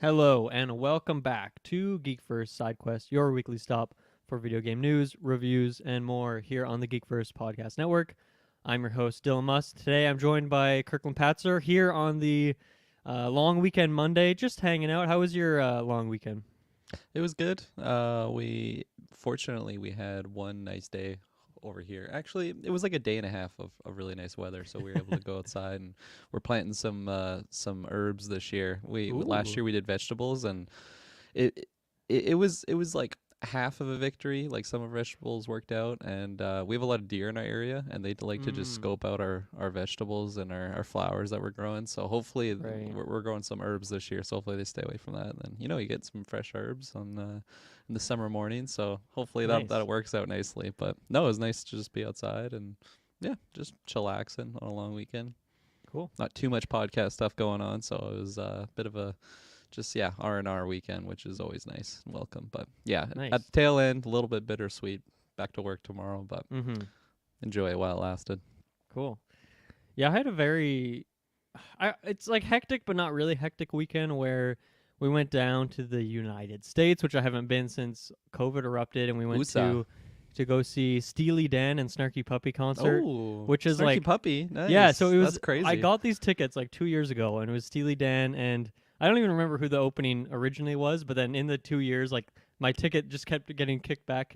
Hello and welcome back to GeekVerse Sidequest, your weekly stop for video game news, reviews, and more here on the GeekVerse Podcast Network. I'm your host, Dylan Musk. Today I'm joined by Kirklin Patzer here on the long weekend Monday, just hanging out. How was your long weekend? It was good. We had one nice day over here. Actually, it was like a day and a half of really nice weather, so we were able to go outside and we're planting some herbs this year. Last Ooh. year we did vegetables and it it was like half of a victory. Like some of our vegetables worked out, and we have a lot of deer in our area, and they like to just Mm, scope out our vegetables and our flowers that we're growing. So hopefully right. we're growing some herbs this year. So hopefully they stay away from that. And then you get some fresh herbs on in the summer morning. So hopefully that Nice. works out nicely. But no, it was nice to just be outside and yeah, just chillaxing on a long weekend. Cool. Not too much podcast stuff going on, so it was a bit of a just R&R weekend, which is always nice and welcome. But yeah, at Nice. the tail end, a little bit bittersweet. Back to work tomorrow, but Mm-hmm. enjoy it while it lasted. Cool. Yeah, I had a very it's like hectic but not really hectic weekend where we went down to the United States, which I haven't been since COVID erupted, and we went USA. to go see Steely Dan and Snarky Puppy concert, Oh, which is Snarky like Puppy. yeah, so Nice. it was That's I crazy. got these tickets like 2 years ago and it was Steely Dan and I don't even remember who the opening originally was, but then in the 2 years like my ticket just kept getting kicked back.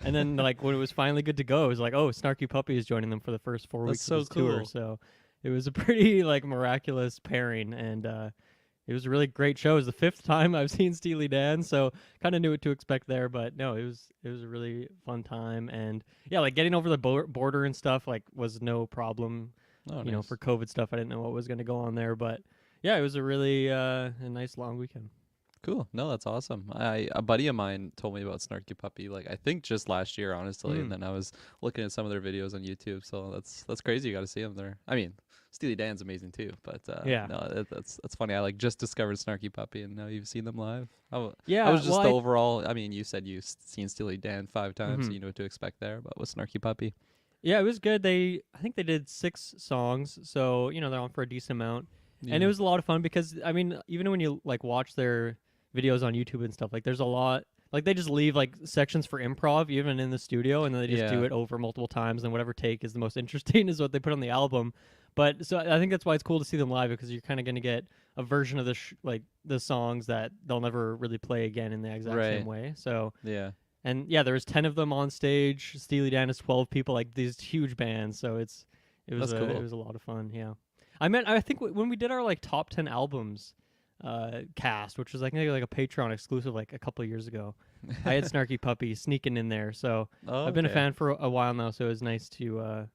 And then like when it was finally good to go, it was like, "Oh, Snarky Puppy is joining them for the first 4 That's weeks of so this tour." cool. So it was a pretty like miraculous pairing and it was a really great show. It was the fifth time I've seen Steely Dan, so kind of knew what to expect there. But no, it was a really fun time, and yeah, like getting over the border and stuff like was no problem. Oh, You know, for nice. COVID stuff, I didn't know what was going to go on there, but yeah, it was a really a nice long weekend. Cool. No, that's awesome. A buddy of mine told me about Snarky Puppy, like I think just last year, honestly, and Mm. then I was looking at some of their videos on YouTube. So that's crazy. You got to see them there. I mean, Steely Dan's amazing too, but Yeah, no, that's funny. I like just discovered Snarky Puppy, and now you've seen them live. I yeah. was Well, just the overall. I mean, you said you've seen Steely Dan 5 times, so mhm. you know what to expect there. But with Snarky Puppy, Yeah, it was good. I think they did 6 songs, so you know they're on for a decent amount, and it yeah, was a lot of fun because I mean, even when you like watch their videos on YouTube and stuff, like there's a lot. Like they just leave like sections for improv even in the studio, and then they just do yeah, it over multiple times, and whatever take is the most interesting is what they put on the album. But so I think that's why it's cool to see them live because you're kind of gonna get a version of like the songs that they'll never really play again in the exact same right, way. So yeah, and yeah, there was 10 of them on stage. Steely Dan is 12 people, like these huge bands. So that's it cool. was a lot of fun. Yeah, I think when we did our like top 10 albums cast, which was like maybe like a Patreon exclusive like a couple of years ago, I had Snarky Puppy sneaking in there. So Oh, I've been a okay. fan for a while now. So it was nice to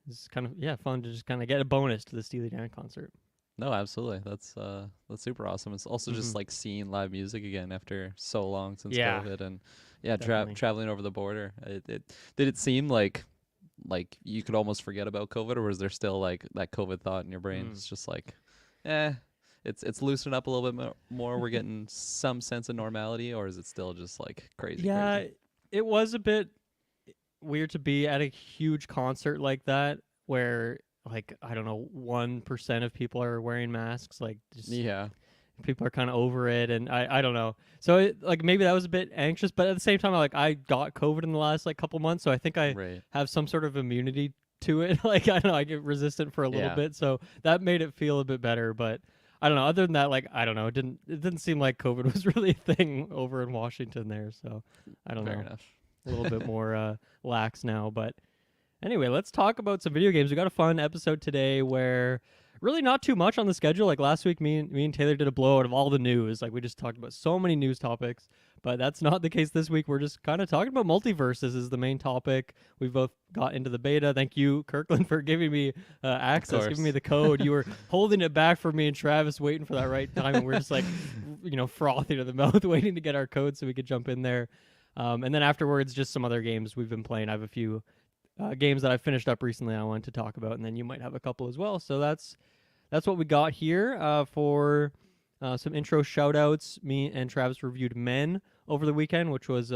it's kind of yeah fun to just kind of get a bonus to the Steely Dan concert. No, absolutely. That's super awesome. It's also Hmm. just like seeing live music again after so long since Yeah, COVID, and yeah, definitely. traveling over the border. It did it seem like you could almost forget about COVID, or was there still like that COVID thought in your brain? Mm. It's just like, eh, it's loosened up a little bit more. We're getting some sense of normality, or is it still just like crazy, Yeah, crazy? it was a bit weird to be at a huge concert like that where like I don't know 1% of people are wearing masks like just Yeah, people are kind of over it and I don't know so like maybe that was a bit anxious but at the same time I got COVID in the last like couple months so I think I right. have some sort of immunity to it like I don't know I get resistant for a little Yeah, bit so that made it feel a bit better but I don't know other than that like I don't know it didn't seem like COVID was really a thing over in Washington there so I don't fair know enough. a little bit more lax now. But anyway, let's talk about some video games. We got a fun episode today where really not too much on the schedule. Like last week, me and Taylor did a blowout of all the news. Like we just talked about so many news topics. But that's not the case this week. We're just kind of talking about multiverses is the main topic. We've both got into the beta. Thank you, Kirkland, for giving me Of access, giving me course. the code. You were holding it back for me and Travis, waiting for that right time, and we're just like, you know, frothing to the mouth, waiting to get our code so we could jump in there. And then afterwards, just some other games we've been playing. I have a few games that I finished up recently I wanted to talk about, and then you might have a couple as well. So that's what we got here for some intro shout outs. Me and Travis reviewed Men over the weekend, which was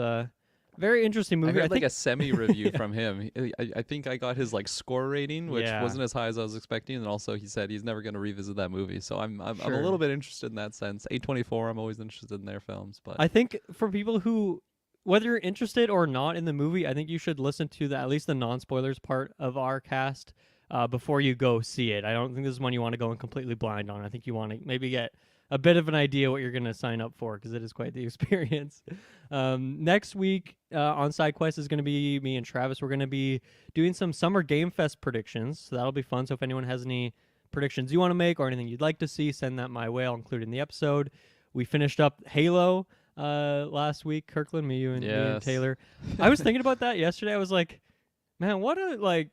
very interesting I movie. heard like think a semi-review Yeah. from him. I think I got his like score rating, which Yeah. wasn't as high as I was expecting, and also he said he's never going to revisit that movie. So I'm a Sure. little bit interested in that sense. A24, I'm always interested in their films, but I think for people who, whether you're interested or not in the movie, I think you should listen to at least the non-spoilers part of our cast before you go see it. I don't think this is one you want to go in completely blind on. I think you want to maybe get a bit of an idea what you're going to sign up for because it is quite the experience. Next week on Sidequest is going to be me and Travis. We're going to be doing some Summer Game Fest predictions, so that'll be fun. So if anyone has any predictions you want to make or anything you'd like to see, send that my way. I'll include it in the episode. We finished up Halo last week. Kirkland, me and yes. Taylor. I was thinking about that yesterday. I was like, man, I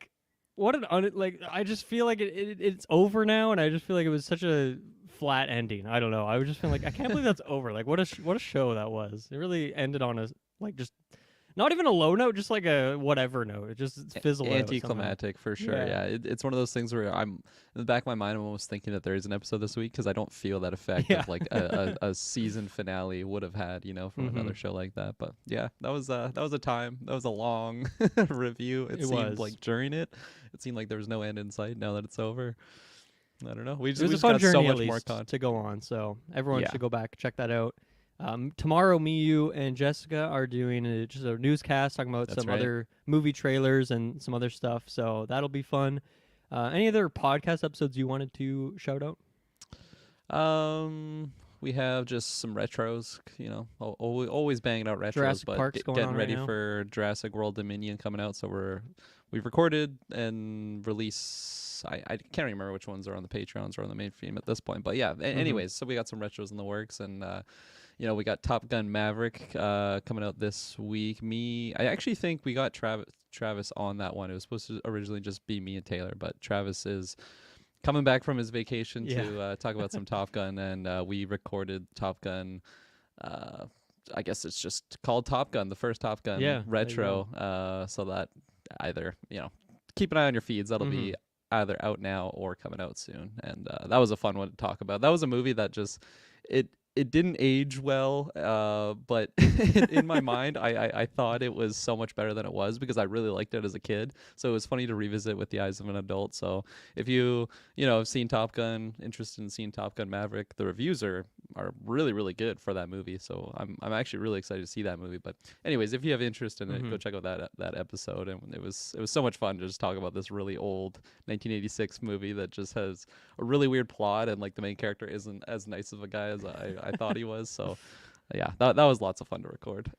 just feel like it's over now, and I just feel like it was such a flat ending. I don't know. I was just feeling like I can't believe that's over. Like what a show that was. It really ended on a just not even a low note, just like a whatever note. It just fizzled out. Anticlimactic for sure. Yeah, it's one of those things where I'm in the back of my mind. I'm almost thinking that there is an episode this week because I don't feel that effect of like a season finale would have had, from another show like that. But yeah, that was a time. That was a long review. It seemed like during it seemed like there was no end in sight. Now that it's over, I don't know. We just a fun got journey so at much least more content to go on. So everyone Yeah. should go back check that out. Tomorrow, me, you, and Jessica are doing just a newscast talking about That's some right. other movie trailers and some other stuff. So that'll be fun. Any other podcast episodes you wanted to shout out? We have just some retros, always banging out retros, Jurassic but Park's going getting on right ready now. for Jurassic World Dominion coming out. So we've recorded and release. I can't remember which ones are on the Patreons or on the main feed at this point, but yeah. Anyways, so we got some retros in the works, and we got Top Gun Maverick coming out this week. I actually think we got Travis on that one. It was supposed to originally just be me and Taylor, but Travis is coming back from his vacation to talk about some Top Gun, and we recorded Top Gun. I guess it's just called Top Gun, the first Top Gun retro. So that either keep an eye on your feeds. That'll be either out now or coming out soon. And that was a fun one to talk about. That was a movie that just it didn't age well, but in my mind, I thought it was so much better than it was because I really liked it as a kid. So it was funny to revisit with the eyes of an adult. So if you have seen Top Gun, interested in seeing Top Gun Maverick, the reviews are really, really good for that movie. So I'm actually really excited to see that movie. But anyways, if you have interest in it, go check out that episode. And it was so much fun to just talk about this really old 1986 movie that just has a really weird plot, and like the main character isn't as nice of a guy as I thought he was. So yeah, that was lots of fun to record.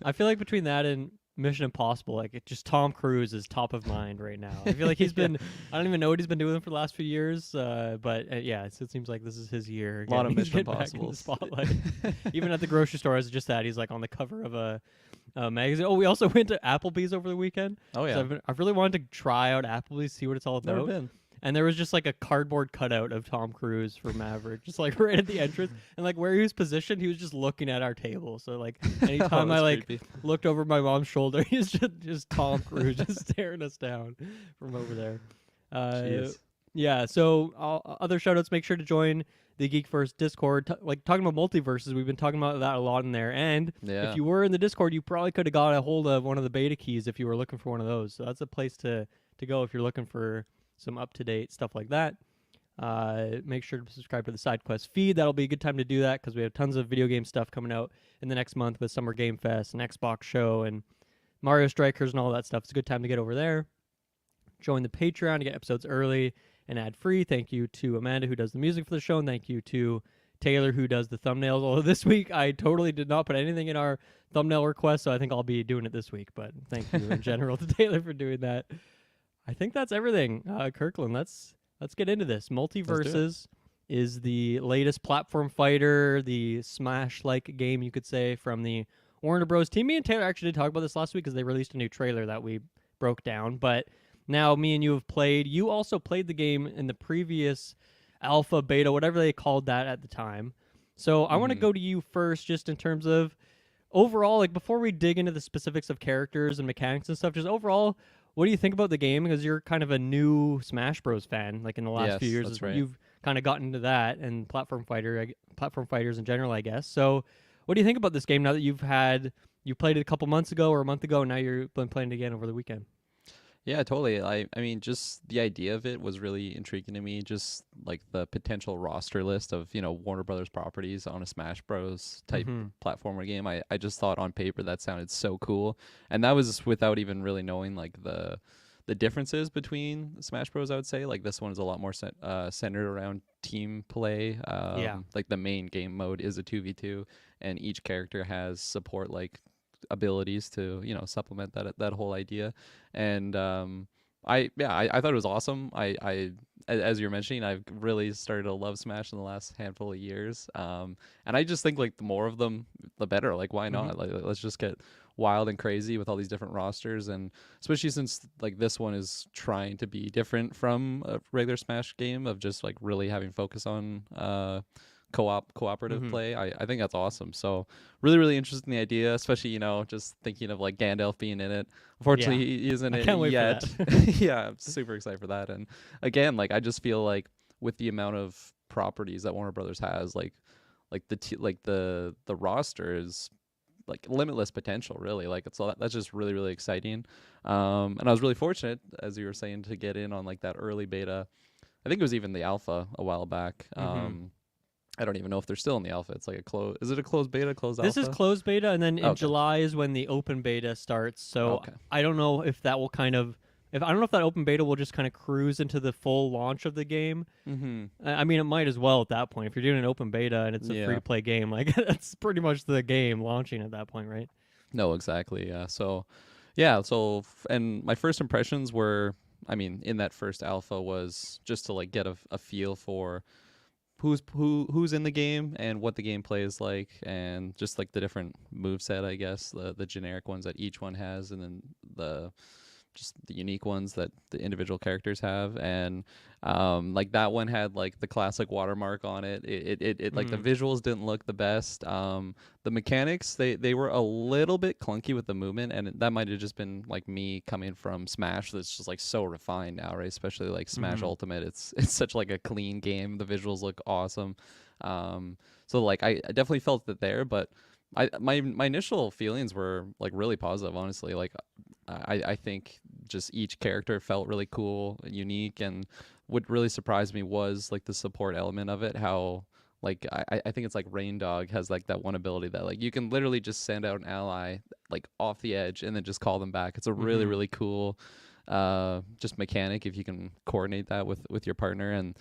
I feel like between that and Mission Impossible, like it just Tom Cruise is top of mind right now. I feel like he's been I don't even know what he's been doing for the last few years, but yeah, it seems like this is his year. A lot of He's Mission getting back in the Impossibles. spotlight. Even at the grocery store, it's just that he's like on the cover of a magazine. Oh, we also went to Applebee's over the weekend. Oh yeah, So I've really wanted to try out Applebee's, see what it's all about. never been. And there was just like a cardboard cutout of Tom Cruise for Maverick, just like right at the entrance. And like where he was positioned, he was just looking at our table. So like anytime I like looked over my mom's shoulder, he's just Tom Cruise just staring us down from over there. Yeah. So other shout outs, make sure to join the GeekVerse Discord. Talking about MultiVersus, we've been talking about that a lot in there. And if you were in the Discord, you probably could have got a hold of one of the beta keys if you were looking for one of those. So that's a place to go if you're looking for some up-to-date stuff like that. Make sure to subscribe to the Sidequest feed. That'll be a good time to do that because we have tons of video game stuff coming out in the next month with Summer Game Fest and Xbox Show and Mario Strikers and all that stuff. It's a good time to get over there. Join the Patreon to get episodes early and ad-free. Thank you to Amanda, who does the music for the show, and thank you to Taylor, who does the thumbnails. Although this week I totally did not put anything in our thumbnail request, so I think I'll be doing it this week. But thank you in general to Taylor for doing that. I think that's everything. Kirkland, let's get into this. MultiVersus is the latest platform fighter, the Smash-like game, you could say, from the Warner Bros. Team. Me and Taylor actually did talk about this last week because they released a new trailer that we broke down. But now me and you have played. You also played the game in the previous alpha, beta, whatever they called that at the time. So I want to go to you first just in terms of overall, like before we dig into the specifics of characters and mechanics and stuff, just overall, what do you think about the game? Because you're kind of a new Smash Bros. Fan, like in the last few years. That's right. You've kind of gotten into that and platform fighters in general, I guess. So what do you think about this game now that you've had you played it a couple months ago or a month ago, and now you've been playing it again over the weekend. Yeah, totally. I mean, just the idea of it was really intriguing to me. Just like the potential roster list of, Warner Brothers properties on a Smash Bros. Type Mm-hmm. platformer game. I just thought on paper that sounded so cool. And that was without even really knowing like the differences between Smash Bros. I would say like this one is a lot more centered around team play. Yeah. Like the main game mode is a 2v2, and each character has support like abilities to supplement that whole idea. And I thought it was awesome. As you're mentioning, I've really started to love Smash in the last handful of years. And I just think like the more of them the better. Like why Mm-hmm. not, like let's just get wild and crazy with all these different rosters, and especially since like this one is trying to be different from a regular Smash game of just like really having focus on cooperative Mm-hmm. play. I think that's awesome. So really, really interested in the idea, especially, just thinking of like Gandalf being in it. Yeah. Unfortunately, he isn't I it can't wait for yet. that. Yeah, I'm super excited for that. And again, like I just feel like with the amount of properties that Warner Brothers has, like the roster is like limitless potential, really. Like that's just really, really exciting. And I was really fortunate, as you were saying, to get in on like that early beta. I think it was even the alpha a while back. Mm-hmm. I don't even know if they're still in the alpha. It's like a close. Is it a closed beta, closed This is alpha? closed beta, and then in Okay. July is when the open beta starts. So Okay. I don't know if that will kind of, if I don't know if that open beta will just kind of cruise into the full launch of the game. Mm-hmm. I mean, it might as well at that point. If you're doing an open beta and it's a free Yeah. to play game, like that's pretty much the game launching at that point, right? No, exactly. Yeah. So, yeah. So, and my first impressions were, I mean, in that first alpha was just to like get a feel for who's in the game and what the gameplay is like, and just like the different move set, I guess, the generic ones that each one has, and then the just the unique ones that the individual characters have. And like that one had like the classic watermark on it. It like the Mm. visuals didn't look the best. The mechanics, they were a little bit clunky with the movement, and that might have just been like me coming from Smash that's just like so refined now, right? Especially like Smash Mm-hmm. Ultimate. It's such like a clean game. The visuals look awesome. So like I definitely felt that there, but my initial feelings were like really positive, honestly. Like I think just each character felt really cool and unique, and what really surprised me was like the support element of it. How like I think it's like Rain Dog has like that one ability that like you can literally just send out an ally like off the edge and then just call them back. It's a really, Mm-hmm. really cool just mechanic if you can coordinate that with your partner. And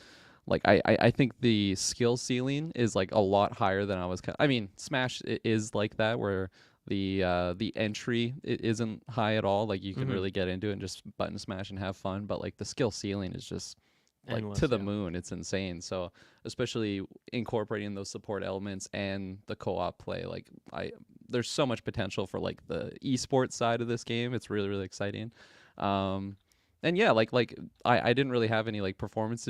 like I think the skill ceiling is like a lot higher than I was. I mean, Smash is like that where the entry isn't high at all. Like you can Mm-hmm. really get into it and just button smash and have fun. But like the skill ceiling is just like to Endless, the yeah. moon. It's insane. So especially incorporating those support elements and the co-op play, like there's so much potential for like the esports side of this game. It's really, really exciting. Um, and yeah, like I didn't really have any like performance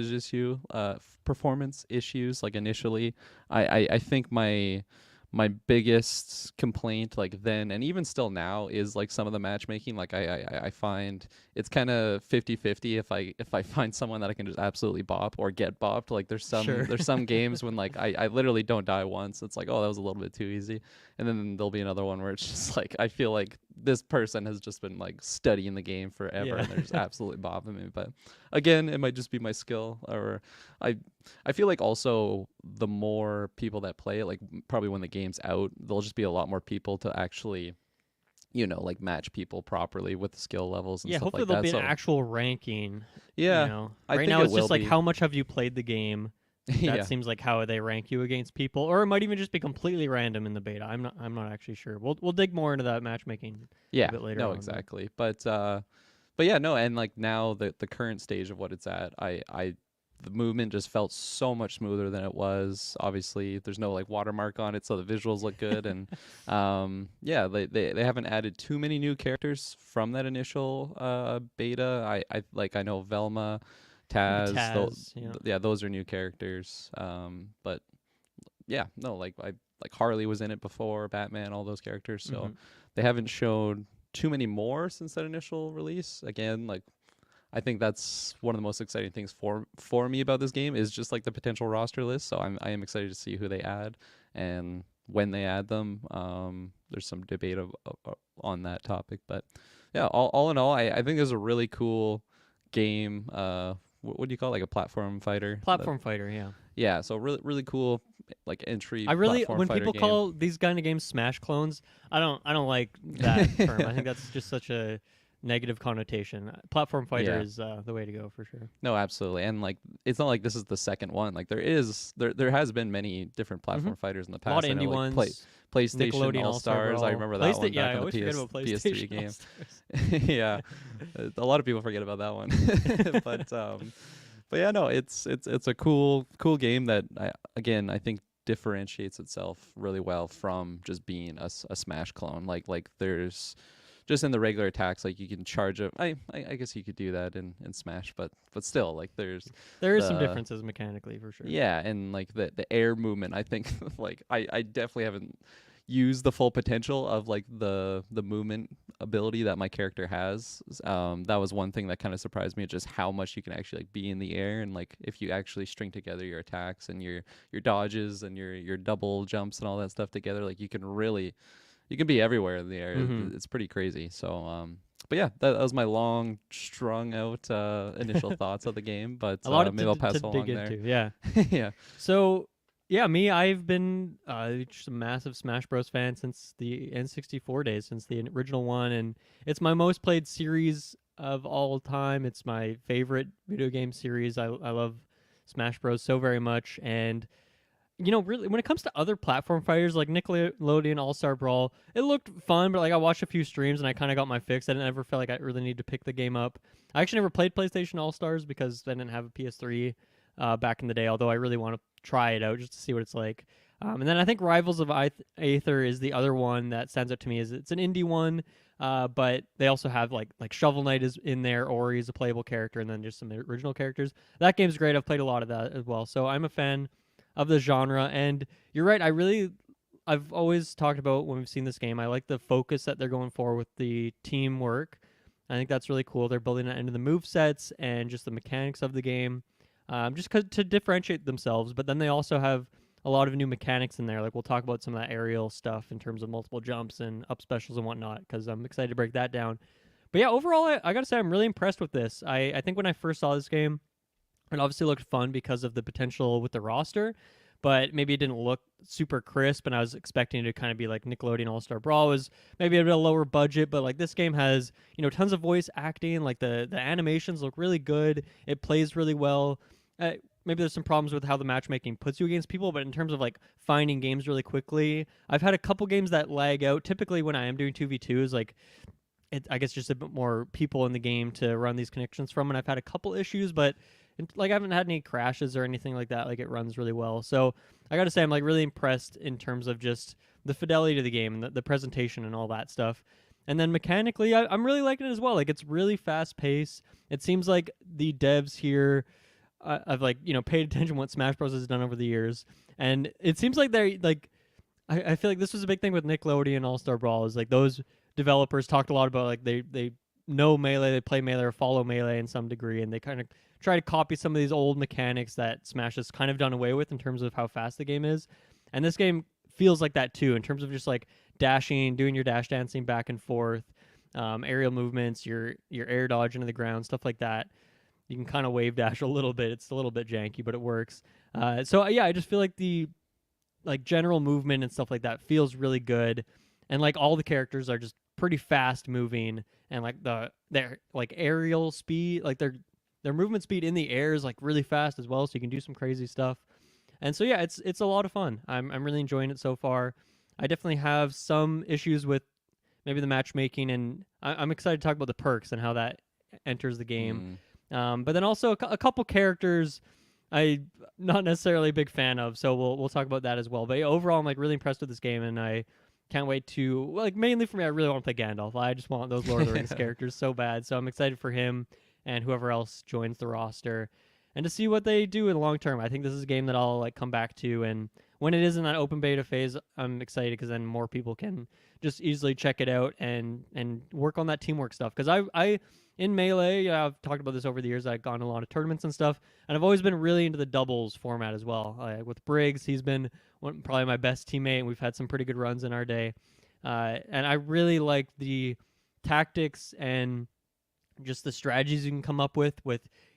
issues like initially. I think my biggest complaint like then and even still now is like some of the matchmaking. Like I find it's kind of 50-50 if I find someone that I can just absolutely bop or get bopped. Like Sure. there's some games when like I literally don't die once. It's like, oh, that was a little bit too easy. And then there'll be another one where it's just like I feel like this person has just been like studying the game forever Yeah. and they're just absolutely bopping me. But again, it might just be my skill. Or I I feel like also the more people that play it, like probably when the game's out, there'll just be a lot more people to actually, like match people properly with the skill levels and Yeah, stuff hopefully like there'll that. be an So actual ranking. yeah, I Right think now it it's will just like be. how much have you played the game. That Yeah, seems like how they rank you against people, or it might even just be completely random in the beta. I'm not actually sure. We'll dig more into that matchmaking a yeah, bit later no, on. exactly. But yeah, no, and like now the current stage of what it's at, I the movement just felt so much smoother than it was. Obviously, there's no like watermark on it, so the visuals look good. And yeah, they haven't added too many new characters from that initial beta. I know Velma, Taz, Taz, yeah. yeah, those are new characters. But yeah, no, like Harley was in it before, Batman, all those characters. So Mm-hmm. they haven't showed too many more since that initial release. Again, like I think that's one of the most exciting things for me about this game is just like the potential roster list. So I am excited to see who they add and when they add them. there's some debate on that topic. But yeah, all in all, I think there's a really cool game. What do you call it? Like a platform fighter? Platform fighter, yeah. Yeah, so really cool like entry I really, platform when fighter people game. call these kind of games Smash clones, I don't like that term. I think that's just such a negative connotation. Platform fighter Yeah. is the way to go for sure. No, absolutely. And like it's not like this is the second one. Like there has been many different platform fighters in the A lot past. of I know, indie like ones. PlayStation Nickelodeon All All-Star Stars. I Brawl. remember that one Yeah, back I on always the forget about PS3 PlayStation game. All-Stars. Yeah. A lot of people forget about that one. But yeah, no, it's a cool game that I think differentiates itself really well from just being a Smash clone. Like there's just in the regular attacks, like you can charge up. I guess you could do that in Smash, but still, like there is some the differences mechanically for sure. yeah, and like the air movement. I think like I definitely haven't used the full potential of like the movement ability that my character has. That was one thing that kind of surprised me, just how much you can actually like be in the air, and like if you actually string together your attacks and your dodges and your double jumps and all that stuff together, like you can be everywhere in the air. It's pretty crazy. So but yeah, that was my long strung out initial thoughts of the game, but a lot of maybe I'll pass to along dig there. into. Yeah. Yeah. So yeah, I've been just a massive Smash Bros. Fan since the N64 days, since the original one, and it's my most played series of all time. It's my favorite video game series. I love Smash Bros. So very much, and really, when it comes to other platform fighters like Nickelodeon All-Star Brawl, it looked fun, but like I watched a few streams and I kind of got my fix. I didn't ever feel like I really need to pick the game up. I actually never played PlayStation All-Stars because I didn't have a PS3 back in the day, although I really want to try it out just to see what it's like. And then I think Rivals of Aether is the other one that stands out to me. Is it's an indie one, but they also have like Shovel Knight is in there, Ori is a playable character, and then just some original characters. That game's great. I've played a lot of that as well, so I'm a fan of the genre. And you're right, I've always talked about when we've seen this game, I like the focus that they're going for with the teamwork. I think that's really cool. They're building it into the move sets and just the mechanics of the game, just to differentiate themselves. But then they also have a lot of new mechanics in there. Like we'll talk about some of that aerial stuff in terms of multiple jumps and up specials and whatnot, because I'm excited to break that down. But yeah, overall, I gotta say I'm really impressed with this. I think when I first saw this game, it obviously looked fun because of the potential with the roster, but maybe it didn't look super crisp, and I was expecting it to kind of be like Nickelodeon All-Star Brawl was maybe a bit lower budget, but like this game has, tons of voice acting, like the animations look really good, it plays really well. Maybe there's some problems with how the matchmaking puts you against people, but in terms of like finding games really quickly, I've had a couple games that lag out. Typically when I am doing 2v2s, like I guess just a bit more people in the game to run these connections from, and I've had a couple issues, but like I haven't had any crashes or anything like that. Like it runs really well. So I got to say I'm like really impressed in terms of just the fidelity to the game and the presentation and all that stuff. And then mechanically, I'm really liking it as well. Like it's really fast paced. It seems like the devs here have like paid attention to what Smash Bros has done over the years, and it seems like they're like I feel like this was a big thing with Nickelodeon All Star Brawl. Is like those developers talked a lot about like they know Melee, they play Melee or follow Melee in some degree, and they kind of try to copy some of these old mechanics that Smash has kind of done away with in terms of how fast the game is. And this game feels like that too, in terms of just like dashing, doing your dash dancing back and forth, aerial movements, your air dodge into the ground, stuff like that. You can kind of wave dash a little bit. It's a little bit janky, but it works. So yeah, I just feel like the like general movement and stuff like that feels really good, and like all the characters are just pretty fast moving, and like their like aerial speed, like their movement speed in the air is like really fast as well, so you can do some crazy stuff. And so yeah, it's a lot of fun. I'm really enjoying it so far. I definitely have some issues with maybe the matchmaking, and I'm excited to talk about the perks and how that enters the game. But then also a couple characters I'm not necessarily a big fan of, so we'll talk about that as well. But yeah, overall, I'm like really impressed with this game, and I can't wait to like mainly for me, I really want to play Gandalf. I just want those Lord of the Rings characters so bad, so I'm excited for him and whoever else joins the roster, and to see what they do in the long term. I think this is a game that I'll like come back to, and when it is in that open beta phase, I'm excited because then more people can just easily check it out and work on that teamwork stuff. Because I in Melee, I've talked about this over the years. I've gone to a lot of tournaments and stuff, and I've always been really into the doubles format as well. With Briggs, he's been probably my best teammate, and we've had some pretty good runs in our day. And I really like the tactics and just the strategies you can come up with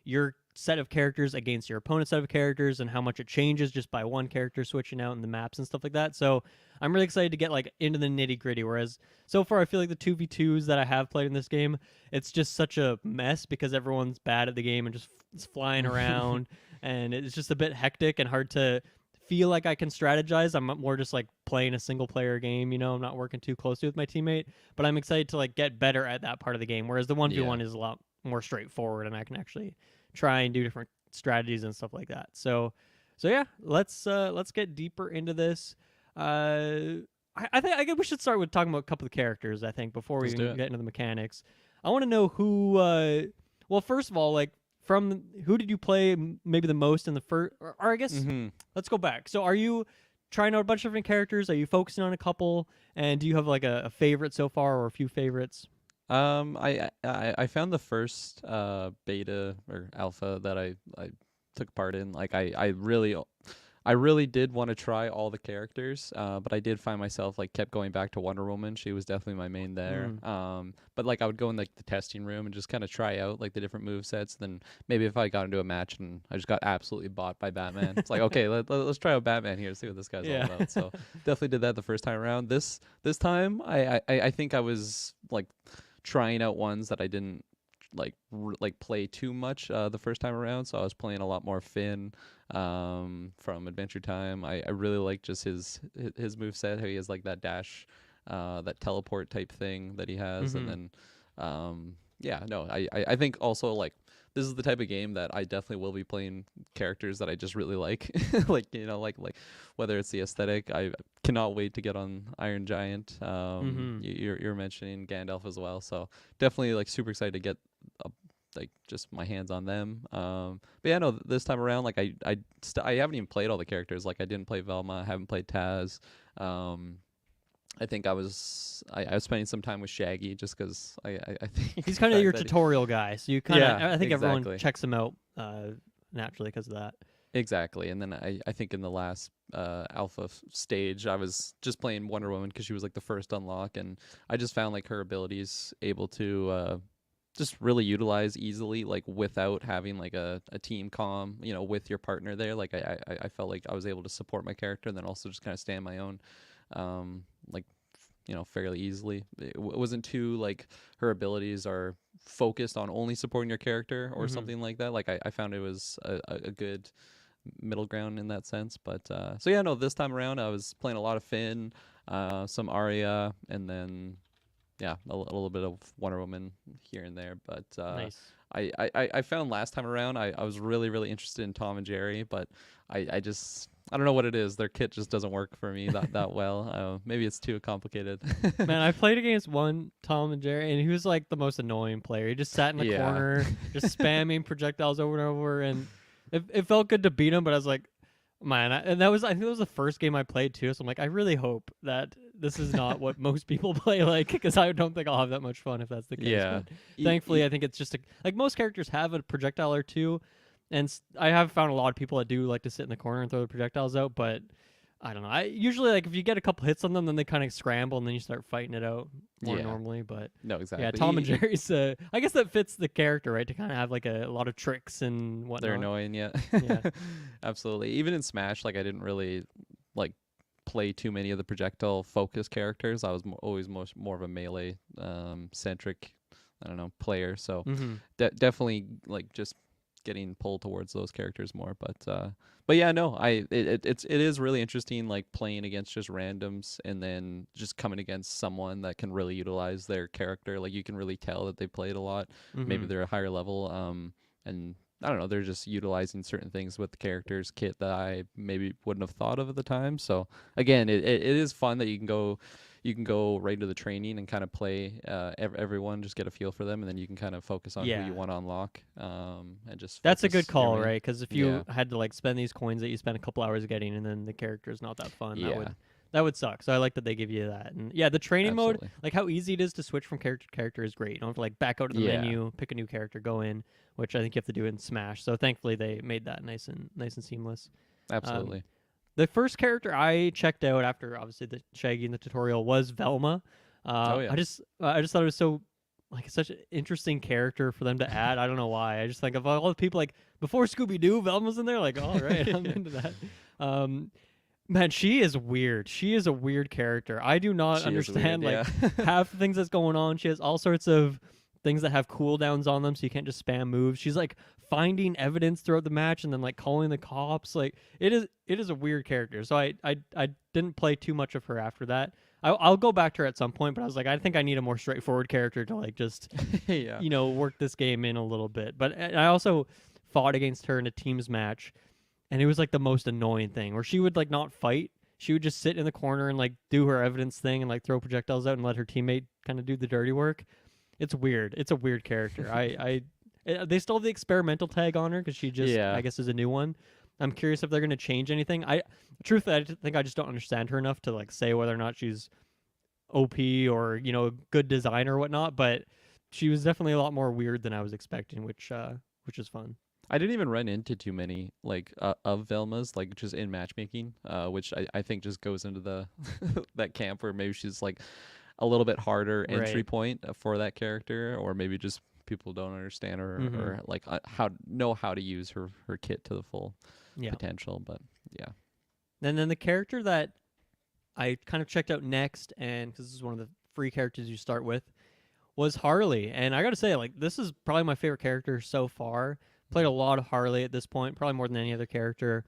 your set of characters against your opponent's set of characters, and how much it changes just by one character switching out in the maps and stuff like that. So I'm really excited to get like into the nitty gritty. Whereas so far I feel like the 2v2s that I have played in this game, it's just such a mess because everyone's bad at the game and just is flying around, and it's just a bit hectic and hard to feel like I can strategize. I'm more just like playing a single player game, I'm not working too closely with my teammate, but I'm excited to like get better at that part of the game. Whereas the 1v1 is a lot more straightforward, and I can actually try and do different strategies and stuff like that. So yeah, let's get deeper into this. I think we should start with talking about a couple of characters. I think before we even get into the mechanics, I want to know who. Well, first of all, like from who did you play maybe the most in the first? Or I guess let's go back. So are you trying out a bunch of different characters? Are you focusing on a couple? And do you have like a favorite so far, or a few favorites? I found the first beta or alpha that I took part in. Like I really did want to try all the characters, but I did find myself like kept going back to Wonder Woman. She was definitely my main there. But like I would go in like the testing room and just kind of try out like the different move sets. Then maybe if I got into a match and I just got absolutely bought by Batman, it's like okay, let's try out Batman here, see what this guy's all about. So definitely did that the first time around. This time I think I was like trying out ones that I didn't like play too much the first time around, so I was playing a lot more Finn from Adventure Time. I really like just his moveset, how he has like that dash, that teleport type thing that he has. And then I think also like this is the type of game that I definitely will be playing characters that I just really like. like whether it's the aesthetic, I cannot wait to get on Iron Giant. You're mentioning Gandalf as well, so definitely like super excited to get like just my hands on them. But yeah, no, this time around, like I haven't even played all the characters. Like I didn't play Velma, I haven't played Taz. I think I was spending some time with Shaggy just because I think he's kind of your tutorial guy, so you kind of I think exactly. everyone checks him out naturally because of that. Exactly, and then I think in the last alpha stage, I was just playing Wonder Woman because she was like the first unlock, and I just found like her abilities able to just really utilize easily, like without having like a team comm, with your partner there. Like I felt like I was able to support my character and then also just kind of stand my own, like fairly easily. It wasn't too like her abilities are focused on only supporting your character or something like that. Like I found it was a good middle ground in that sense. But so yeah, no, this time around I was playing a lot of Finn, some Arya, and then a little bit of Wonder Woman here and there. But Nice. I found last time around I was really, really interested in Tom and Jerry, but I just I don't know what it is. Their kit just doesn't work for me that well. Maybe it's too complicated. Man, I played against one Tom and Jerry, and he was like the most annoying player. He just sat in the corner, just spamming projectiles over and over, and it felt good to beat him. But I was like, man, and I think that was the first game I played too. So I'm like, I really hope that this is not what most people play like, because I don't think I'll have that much fun if that's the case. Yeah. But thankfully, I think it's just like most characters have a projectile or two. And I have found a lot of people that do like to sit in the corner and throw the projectiles out, but I don't know. I usually like if you get a couple hits on them, then they kind of scramble and then you start fighting it out more normally. But no, exactly. Yeah, Tom and Jerry's. I guess that fits the character, right? To kind of have like a lot of tricks and whatnot. They're annoying, yeah. Absolutely. Even in Smash, like I didn't really like play too many of the projectile focused characters. I was always more of a melee centric, I don't know, player. So definitely like just getting pulled towards those characters more. But yeah, no, it is really interesting like playing against just randoms and then just coming against someone that can really utilize their character. Like you can really tell that they played a lot. Maybe they're a higher level, and I don't know, they're just utilizing certain things with the character's kit that I maybe wouldn't have thought of at the time. So again, it is fun that you can go right into the training and kind of play everyone, just get a feel for them, and then you can kind of focus on who you want to unlock. And just that's a good call, right? Because if you had to like spend these coins that you spent a couple hours getting, and then the character is not that fun, that would suck. So I like that they give you that. And yeah, the training mode, like how easy it is to switch from character to character is great. You don't have to like back out of the menu, pick a new character, go in, which I think you have to do in Smash. So thankfully they made that nice and seamless. Absolutely. The first character I checked out after obviously the Shaggy in the tutorial was Velma. Oh yeah. I just thought it was so like such an interesting character for them to add. I don't know why. I just think of all the people like before Scooby Doo, Velma's in there. Like, all right, I'm into that. Um, Man, she is weird. She is a weird character. I do not She is weird, understand like yeah. half the things that's going on. She has all sorts of things that have cooldowns on them, so you can't just spam moves. She's like finding evidence throughout the match and then like calling the cops. Like it is a weird character. So I didn't play too much of her after that. I'll go back to her at some point, but I was like, I think I need a more straightforward character to like just Yeah. work this game in a little bit. But I also fought against her in a teams match, and it was like the most annoying thing where she would like not fight. She would just sit in the corner and like do her evidence thing and like throw projectiles out and let her teammate kind of do the dirty work. It's weird. It's a weird character. They still have the experimental tag on her because she just Yeah. I guess is a new one. I'm curious if they're gonna change anything. Truthfully, think I just don't understand her enough to like say whether or not she's OP or a good design or whatnot. But she was definitely a lot more weird than I was expecting, which is fun. I didn't even run into too many like of Velmas like just in matchmaking, which I think just goes into the that camp where maybe she's like a little bit harder entry Right. point for that character, or maybe just people don't understand her or like how to use her kit to the full Yeah. potential. But yeah, And then the character that I kind of checked out next, and because this is one of the free characters you start with, was Harley. And I got to say, like, this is probably my favorite character so far. Played a lot of Harley at this point, probably more than any other character.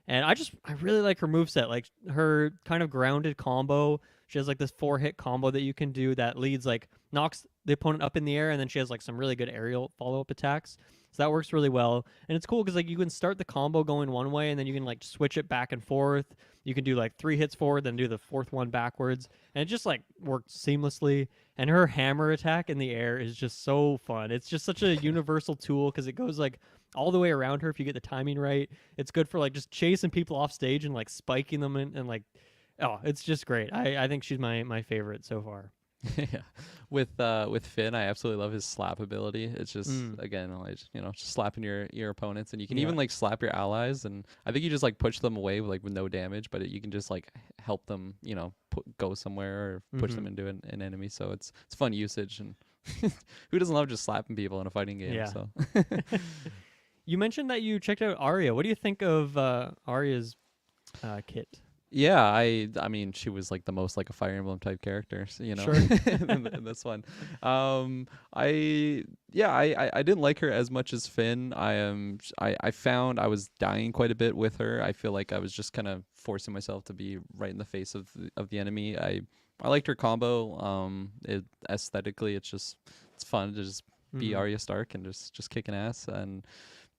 And I really like her moveset, like her kind of grounded combo. She has like this 4-hit combo that you can do that leads like knocks the opponent up in the air, and then she has like some really good aerial follow-up attacks. So that works really well. And it's cool because like you can start the combo going one way, and then you can like switch it back and forth. You can do like 3 hits forward, then do the fourth one backwards, and it just like works seamlessly. And her hammer attack in the air is just so fun. It's just such a universal tool because it goes like all the way around her if you get the timing right. It's good for like just chasing people off stage and like spiking them and like, oh, it's just great. I think she's my favorite so far. yeah. With Finn, I absolutely love his slap ability. It's just again, like, just slapping your opponents, and you can Yeah. even like slap your allies, and I think you just like push them away with no damage, but you can just like help them, go somewhere or push them into an enemy. So it's fun usage, and who doesn't love just slapping people in a fighting game? Yeah. So You mentioned that you checked out Arya. What do you think of Arya's kit? yeah, I mean, she was like the most like a Fire Emblem type character, so, Sure. in this one. I didn't like her as much as Finn. I found I was dying quite a bit with her. I feel like I was just kind of forcing myself to be right in the face of the enemy. I liked her combo. Aesthetically, it's fun to just be Arya Stark and just kicking ass. And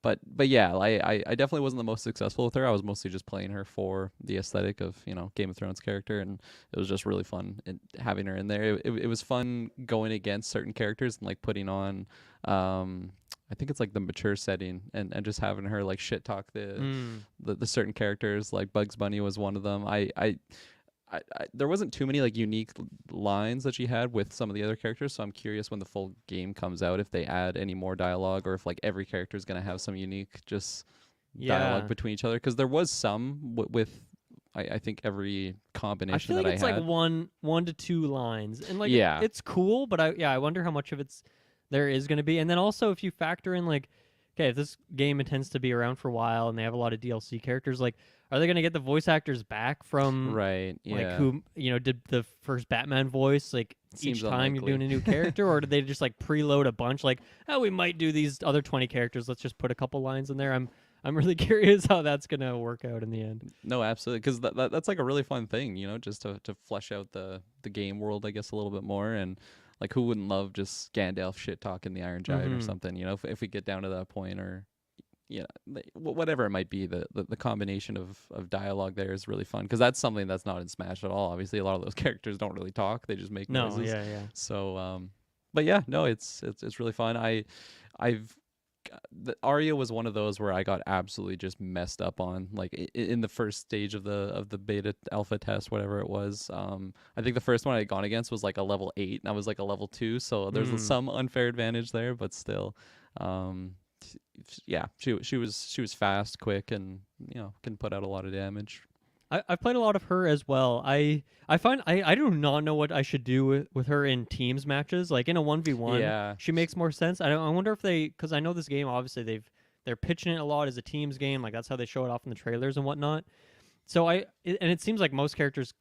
but yeah, I definitely wasn't the most successful with her. I was mostly just playing her for the aesthetic of Game of Thrones character, and it was just really fun having her in there. It was fun going against certain characters and like putting on I think it's like the mature setting, and just having her like shit talk the certain characters. Like Bugs Bunny was one of them. There wasn't too many like unique lines that she had with some of the other characters, so I'm curious when the full game comes out if they add any more dialogue, or if like every character is gonna have some unique just dialogue between each other. Because there was some with I think every I combination feel that like it's I had. like one to two lines, and like Yeah. it's cool, but I wonder how much of it's there is going to be. And then also if you factor in like, okay, if this game intends to be around for a while and they have a lot of DLC characters, like, are they going to get the voice actors back from Right. like Yeah. who did the first Batman voice like Seems each time you're unlikely. doing a new character, or did they just like preload a bunch like, oh, we might do these other 20 characters, let's just put a couple lines in there. I'm really curious how that's going to work out in the end. No, absolutely, because that's like a really fun thing, just to flesh out the game world, I guess, a little bit more. And like, who wouldn't love just Gandalf shit talking the Iron Giant or something? If we get down to that point, or whatever it might be, the combination of dialogue there is really fun, because that's something that's not in Smash at all. Obviously, a lot of those characters don't really talk; they just make No, noises. yeah. So, but yeah, no, it's really fun. The Arya was one of those where I got absolutely just messed up on, like in the first stage of the beta alpha test, whatever it was. I think the first one I had gone against was like a level 8, and I was like a level 2, so there's some unfair advantage there, but still, yeah, she was fast, quick, and can put out a lot of damage. I've played a lot of her as well. I find I do not know what I should do with her in teams matches. Like in a 1v1, Yeah. she makes more sense. I wonder if because I know this game obviously they're pitching it a lot as a teams game. Like that's how they show it off in the trailers and whatnot. So and it seems like most characters,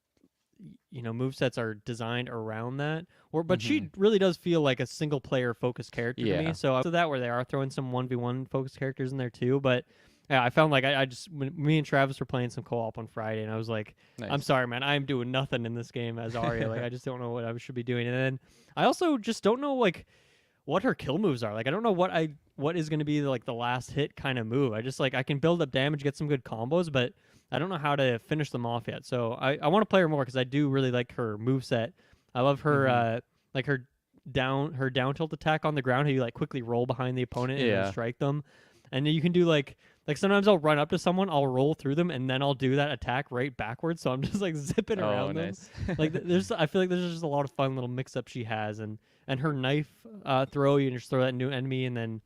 movesets are designed around that. But Mm-hmm. she really does feel like a single player focused character to me. Yeah. So that where they are throwing some 1v1 focused characters in there too. But yeah, I found like I just when me and Travis were playing some co-op on Friday, and I was like, Nice. I'm sorry, man, I'm doing nothing in this game as Arya. Like I just don't know what I should be doing. And then I also just don't know like what her kill moves are. Like I don't know what is going to be like the last hit kind of move. I just like I can build up damage, get some good combos, but I don't know how to finish them off yet. So I want to play her more because I do really like her moveset. I love her like her down tilt attack on the ground. How you like quickly roll behind the opponent and then strike them, and then you can do like sometimes I'll run up to someone, I'll roll through them, and then I'll do that attack right backwards. So I'm just like zipping around them. Nice. Like I feel like there's just a lot of fun little mix up she has, and her knife throw, you can just throw that new enemy and then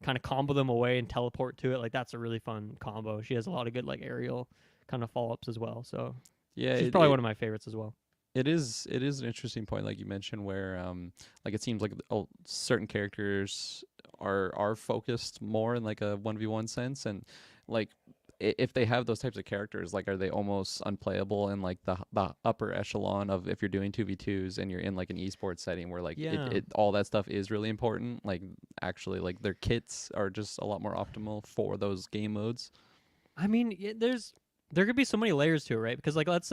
kind of combo them away and teleport to it. Like that's a really fun combo. She has a lot of good like aerial kind of follow ups as well. So Yeah, she's probably one of my favorites as well. it is an interesting point, like you mentioned, where like it seems like certain characters are focused more in like a 1v1 sense, and like if they have those types of characters, like are they almost unplayable in like the upper echelon of if you're doing 2v2s and you're in like an esports setting where like it all that stuff is really important. Like actually like their kits are just a lot more optimal for those game modes. I mean, there could be so many layers to it, right? Because like let's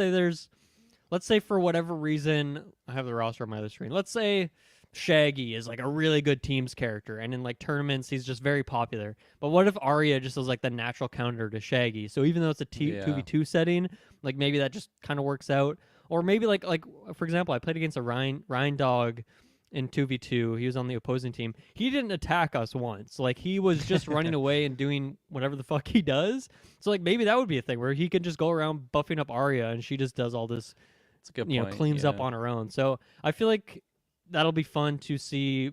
say for whatever reason, I have the roster on my other screen. Let's say Shaggy is like a really good teams character, and in like tournaments he's just very popular. But what if Arya just is like the natural counter to Shaggy? So even though it's a 2v2 setting, like maybe that just kind of works out. Or maybe like for example, I played against a Ryan Dog in 2v2. He was on the opposing team. He didn't attack us once. Like he was just running away and doing whatever the fuck he does. So like maybe that would be a thing where he can just go around buffing up Arya and she just does all this, It's a good point. cleans up on her own. So I feel like that'll be fun to see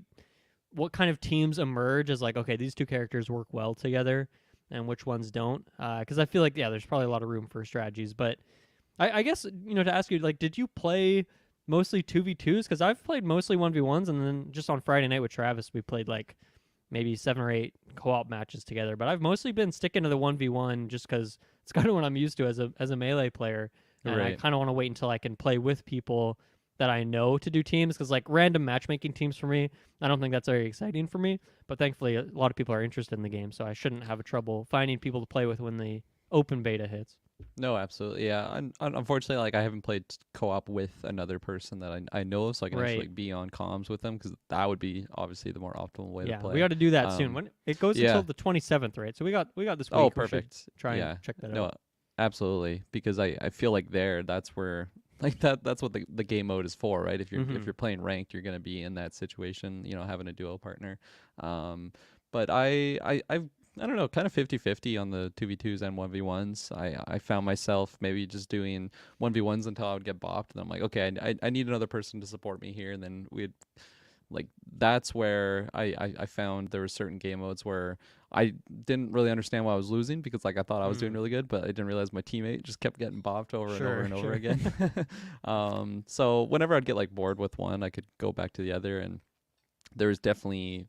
what kind of teams emerge as like, okay, these two characters work well together and which ones don't. Because I feel like, yeah, there's probably a lot of room for strategies. But I guess, to ask you, like, did you play mostly 2v2s? Because I've played mostly 1v1s, and then just on Friday night with Travis, we played like maybe 7 or 8 co-op matches together. But I've mostly been sticking to the 1v1 just because it's kind of what I'm used to as a melee player. And I kind of want to wait until I can play with people that I know to do teams, because like random matchmaking teams for me, I don't think that's very exciting for me. But thankfully, a lot of people are interested in the game, so I shouldn't have a trouble finding people to play with when the open beta hits. No, absolutely, yeah. Unfortunately, like I haven't played co-op with another person that I know of, so I can actually like, be on comms with them, because that would be obviously the more optimal way to play. We got to do that soon. When it goes until the 27th, right? So we got this week. Oh, perfect. Try and check that out. Absolutely, because I feel like that's where like that's what the game mode is for, right? If you're playing ranked, you're gonna be in that situation, having a duo partner. But I've I don't know, kind of 50-50 on the 2v2s and 1v1s. I found myself maybe just doing 1v1s until I would get bopped, and I'm like, okay, I need another person to support me here, and then we'd like that's where I found there were certain game modes where I didn't really understand why I was losing, because like I thought I was doing really good, but I didn't realize my teammate just kept getting bopped over and over and over again. So whenever I'd get like bored with one, I could go back to the other, and there's definitely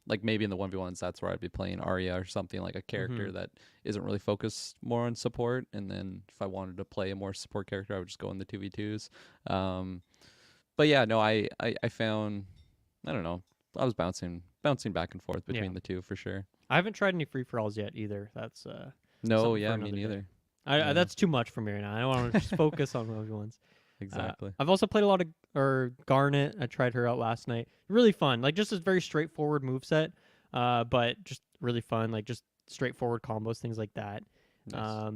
like maybe in the 1v1s, that's where I'd be playing Arya or something, like a character that isn't really focused more on support, and then if I wanted to play a more support character, I would just go in the 2v2s. But yeah, no, I found, I don't know, I was bouncing back and forth between the two for sure. I haven't tried any free-for-alls yet either. That's me neither. That's too much for me right now. I want to just focus on those ones. Exactly. I've also played a lot of Garnet. I tried her out last night. Really fun. Like just a very straightforward moveset, but just really fun. Like just straightforward combos, things like that. Nice.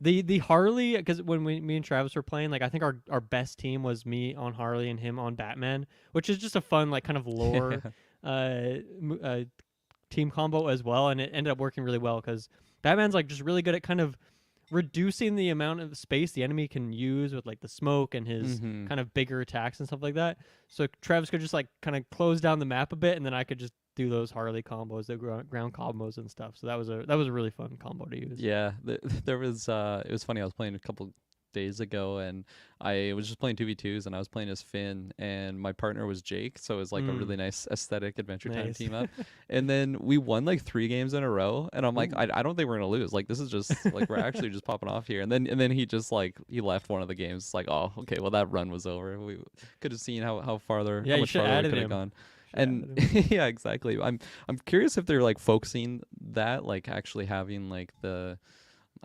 The Harley, because when me and Travis were playing, like I think our best team was me on Harley and him on Batman, which is just a fun like kind of lore team combo as well, and it ended up working really well because Batman's like just really good at kind of reducing the amount of space the enemy can use with like the smoke and his kind of bigger attacks and stuff like that. So Travis could just like kind of close down the map a bit, and then I could just do those Harley combos, the ground combos and stuff. So that was a really fun combo to use. Yeah, there was it was funny. I was playing a couple days ago, and I was just playing 2v2s, and I was playing as Finn, and my partner was Jake, so it was like a really nice aesthetic Adventure Time Nice. team up. And then we won like 3 games in a row, and I'm like, Ooh. I don't think we're gonna lose. Like this is just like we're actually just popping off here. And then he just like he left one of the games. It's like, oh, okay, well that run was over. We could have seen how farther, Yeah, how you much should farther we added could have him. gone. Should And added him. yeah, exactly. I'm curious if they're like focusing that, like actually having like the,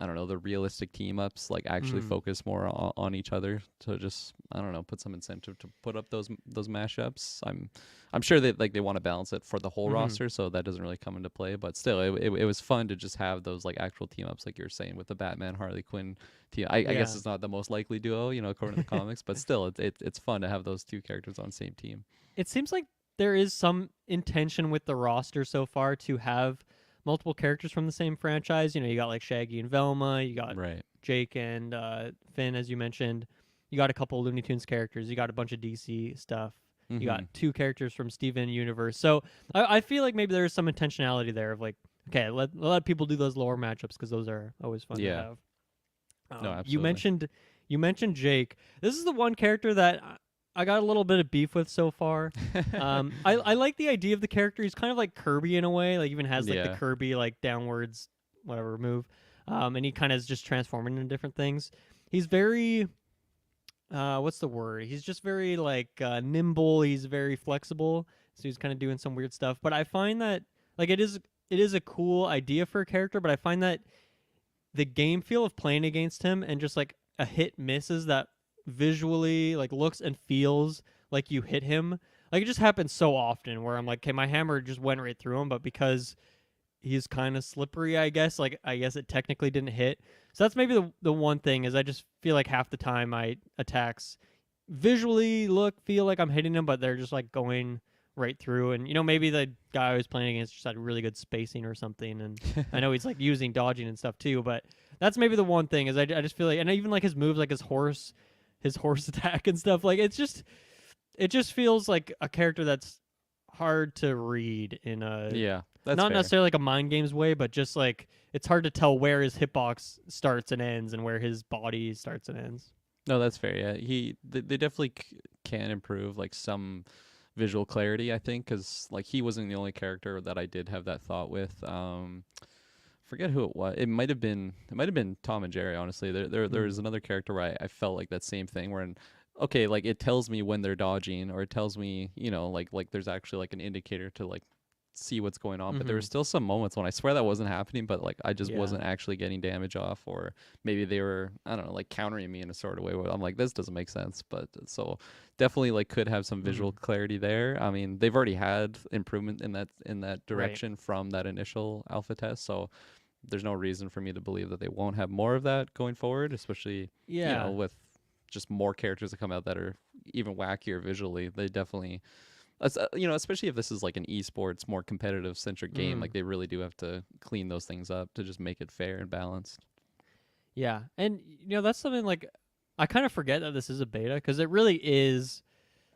I don't know, the realistic team ups, like actually focus more on each other to just, I don't know, put some incentive to put up those mashups. I'm sure that like they want to balance it for the whole roster, so that doesn't really come into play. But still, it was fun to just have those like actual team ups, like you're saying with the Batman Harley Quinn team. I guess it's not the most likely duo, you know, according to the comics, but still, it's fun to have those 2 characters on the same team. It seems like there is some intention with the roster so far to have multiple characters from the same franchise. You know, you got like Shaggy and Velma, you got Right. Jake and Finn, as you mentioned. You got a couple Looney Tunes characters. You got a bunch of DC stuff. You got 2 characters from Steven Universe. So I feel like maybe there is some intentionality there of like, okay, let people do those lower matchups because those are always fun to have. No, absolutely. You mentioned Jake. This is the one character that I got a little bit of beef with so far. I like the idea of the character. He's kind of like Kirby in a way. Like even has like the Kirby like downwards whatever move, and he kind of is just transforming into different things. He's very what's the word? He's just very like nimble. He's very flexible. So he's kind of doing some weird stuff. But I find that like it is a cool idea for a character. But I find that the game feel of playing against him and just like a hit misses that visually like looks and feels like you hit him, like it just happens so often where I'm like, okay, my hammer just went right through him, but because he's kind of slippery, I guess it technically didn't hit. So that's maybe the one thing is I just feel like half the time my attacks visually feel like I'm hitting them, but they're just like going right through. And you know, maybe the guy I was playing against just had really good spacing or something, and I know he's like using dodging and stuff too, but that's maybe the one thing is I just feel like, and even like his moves, like his horse attack and stuff, like it just feels like a character that's hard to read in a that's not fair. necessarily like a mind games way, but just like it's hard to tell where his hitbox starts and ends and where his body starts and ends. No, that's fair. Yeah, they definitely can improve like some visual clarity, I think, because like he wasn't the only character that I did have that thought with. Forget who it was. It might have been Tom and Jerry. Honestly, there was another character where I felt like that same thing. Where, okay, like it tells me when they're dodging, or it tells me, you know, like there's actually like an indicator to like see what's going on. But there were still some moments when I swear that wasn't happening, but like I just wasn't actually getting damage off, or maybe they were, I don't know, like countering me in a sort of way where I'm like, this doesn't make sense. But so definitely like could have some visual clarity there. I mean, they've already had improvement in that direction from that initial alpha test, so there's no reason for me to believe that they won't have more of that going forward, especially you know, with just more characters that come out that are even wackier visually. They definitely, you know, especially if this is like an esports, more competitive centric game, like they really do have to clean those things up to just make it fair and balanced. Yeah, and you know, that's something like I kind of forget that this is a beta because it really is.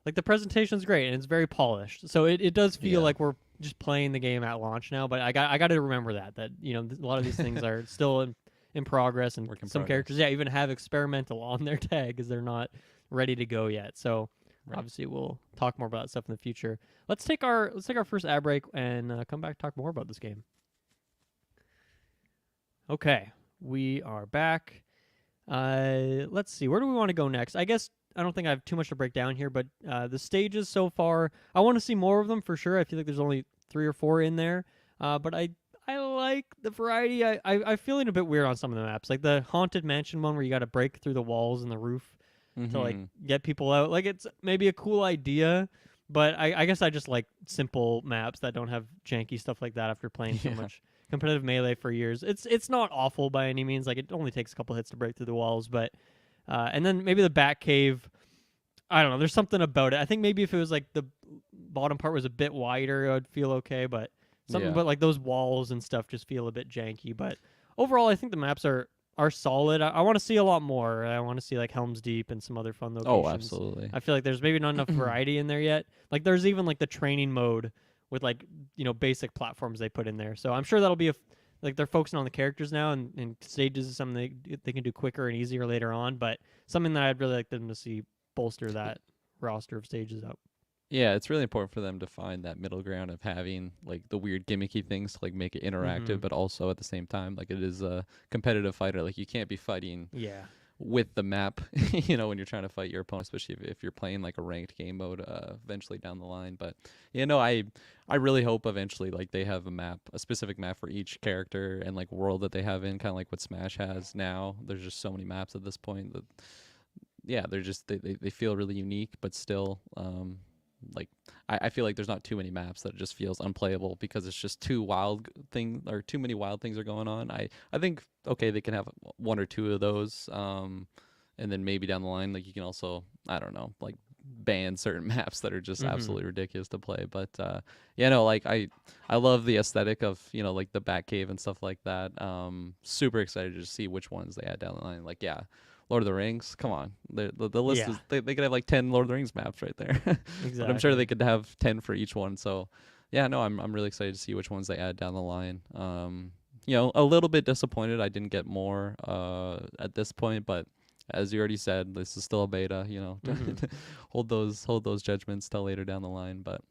Like the presentation's great and it's very polished, so it does feel like we're just playing the game at launch now. But I got to remember that you know a lot of these things are still in progress, and some characters even have experimental on their tag because they're not ready to go yet. So obviously we'll talk more about that stuff in the future. Let's take our first ad break and come back to talk more about this game. Okay, we are back. Let's see, where do we want to go next? I guess I don't think I have too much to break down here, but the stages so far, I want to see more of them for sure. I feel like there's only 3 or 4 in there, but I like the variety. I'm feeling a bit weird on some of the maps, like the Haunted Mansion one where you got to break through the walls and the roof to like get people out. Like it's maybe a cool idea, but I guess I just like simple maps that don't have janky stuff like that after playing so much competitive Melee for years. It's not awful by any means. Like it only takes a couple hits to break through the walls, but and then maybe the Batcave, I don't know. There's something about it. I think maybe if it was like the bottom part was a bit wider, I would feel okay. But something about like those walls and stuff just feel a bit janky. But overall, I think the maps are solid. I want to see a lot more. I want to see like Helm's Deep and some other fun locations. Oh, absolutely. I feel like there's maybe not enough variety in there yet. Like there's even like the training mode with like basic platforms they put in there. So I'm sure that'll be like they're focusing on the characters now, and stages is something they can do quicker and easier later on. But something that I'd really like them to see bolster that roster of stages up. Yeah, it's really important for them to find that middle ground of having like the weird gimmicky things to like make it interactive, but also at the same time like it is a competitive fighter. Like you can't be fighting with the map, when you're trying to fight your opponent, especially if you're playing like a ranked game mode eventually down the line. But I really hope eventually like they have a specific map for each character and like world that they have in, kind of like what Smash has now. There's just so many maps at this point that they're just they feel really unique, but still like I feel like there's not too many maps that it just feels unplayable because it's just too many wild things are going on. I think okay, they can have one or two of those, and then maybe down the line like you can also, I don't know, like ban certain maps that are just absolutely ridiculous to play. But like I love the aesthetic of like the Batcave and stuff like that. Super excited to see which ones they add down the line. Like Lord of the Rings, come on. The list is they could have like 10 Lord of the Rings maps right there. Exactly. But I'm sure they could have 10 for each one. So I'm really excited to see which ones they add down the line. A little bit disappointed I didn't get more at this point, but as you already said, this is still a beta, hold those judgments till later down the line. But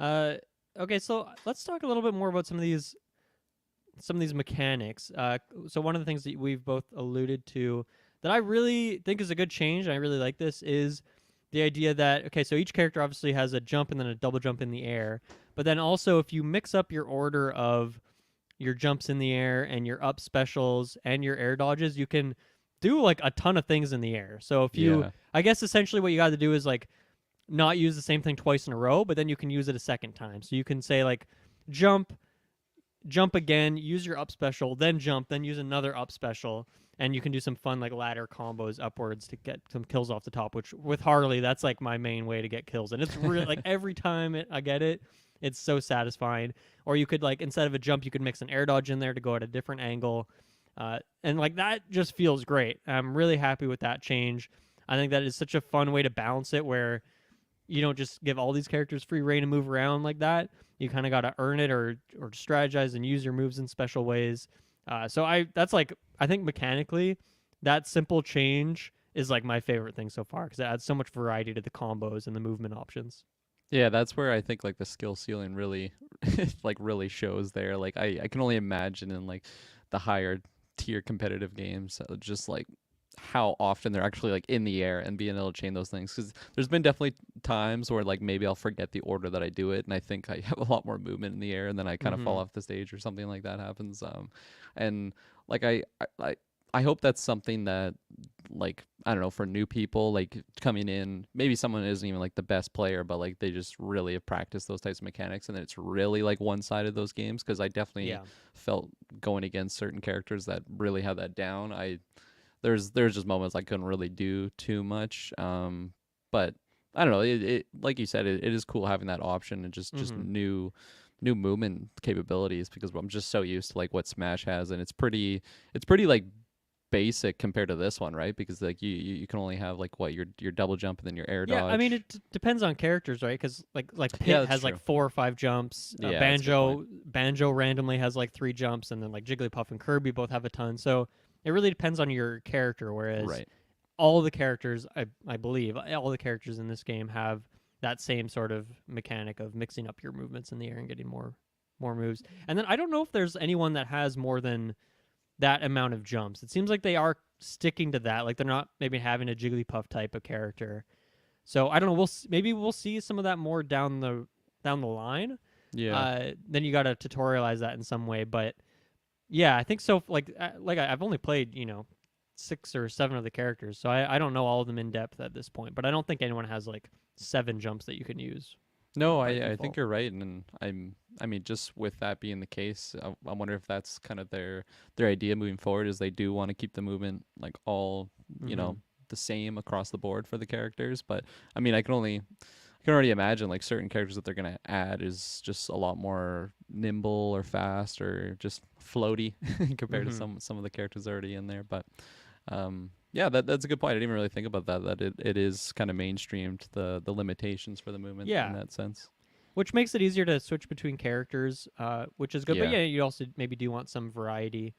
okay, so let's talk a little bit more about some of these mechanics. So one of the things that we've both alluded to that I really think is a good change, and I really like this, is the idea that, okay, so each character obviously has a jump and then a double jump in the air, but then also if you mix up your order of your jumps in the air and your up specials and your air dodges, you can do like a ton of things in the air. So if you, I guess essentially what you got to do is like not use the same thing twice in a row, but then you can use it a second time. So you can say like jump again, use your up special, then jump, then use another up special, and you can do some fun like ladder combos upwards to get some kills off the top, which with Harley, that's like my main way to get kills. And it's really like every time I get it, it's so satisfying. Or you could like, instead of a jump, you could mix an air dodge in there to go at a different angle. And like that just feels great. I'm really happy with that change. I think that is such a fun way to balance it where you don't just give all these characters free reign to move around like that. You kind of got to earn it or strategize and use your moves in special ways. That's like, I think mechanically, that simple change is like my favorite thing so far because it adds so much variety to the combos and the movement options. Yeah, that's where I think like the skill ceiling really like really shows there. Like I can only imagine in like the higher tier competitive games, just like how often they're actually like in the air and being able to chain those things, because there's been definitely times where like maybe I'll forget the order that I do it and I think I have a lot more movement in the air and then I kind of fall off the stage or something like that happens. And like I hope that's something that, like, I don't know, for new people like coming in, maybe someone isn't even like the best player, but like they just really have practiced those types of mechanics and it's really like one-sided those games, because I definitely felt going against certain characters that really had that down. There's just moments I couldn't really do too much. But I don't know. It like you said, it is cool having that option and just new movement capabilities, because I'm just so used to like what Smash has, and it's pretty like basic compared to this one, right? Because like you can only have like what your double jump and then your air dodge. Yeah, I mean it depends on characters, right? Because like Pit has like 4 or 5 jumps. Banjo randomly has like 3 jumps, and then like Jigglypuff and Kirby both have a ton. So it really depends on your character. Whereas all the characters, I believe, all the characters in this game have that same sort of mechanic of mixing up your movements in the air and getting more moves. And then I don't know if there's anyone that has more than that amount of jumps. It seems like they are sticking to that. Like they're not maybe having a Jigglypuff type of character. So I don't know. Maybe we'll see some of that more down the line. Yeah. Then you got to tutorialize that in some way. But yeah, I think so. Like I've only played 6 or 7 of the characters, so I don't know all of them in depth at this point. But I don't think anyone has like 7 jumps that you can use. No, I think you're right, and I mean, just with that being the case, I wonder if that's kind of their idea moving forward, is they do want to keep the movement like all the same across the board for the characters. But I mean, I can already imagine like certain characters that they're gonna add is just a lot more nimble or fast or just floaty compared to some of the characters already in there. But Yeah, that's a good point. I didn't even really think about that. That it is kind of mainstreamed the limitations for the movement Yeah. in that sense. Which makes it easier to switch between characters, which is good. But Yeah. yeah, you also maybe do want some variety.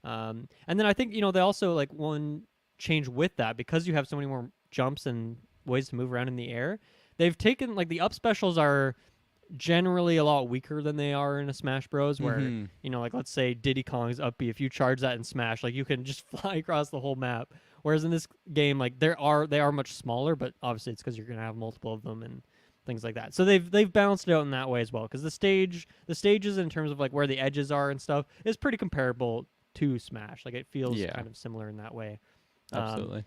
And then I think they also like one change with that because you have so many more jumps and ways to move around in the air. They've taken like the up specials are generally a lot weaker than they are in a Smash Bros. Where Mm-hmm. like let's say Diddy Kong's up B, if you charge that in Smash, like you can just fly across the whole map. Whereas in this game, like they are much smaller, but obviously it's because you're gonna have multiple of them and things like that. So they've balanced it out in that way as well. Because the stages in terms of like where the edges are and stuff is pretty comparable to Smash. Like it feels Yeah. kind of similar in that way. Absolutely.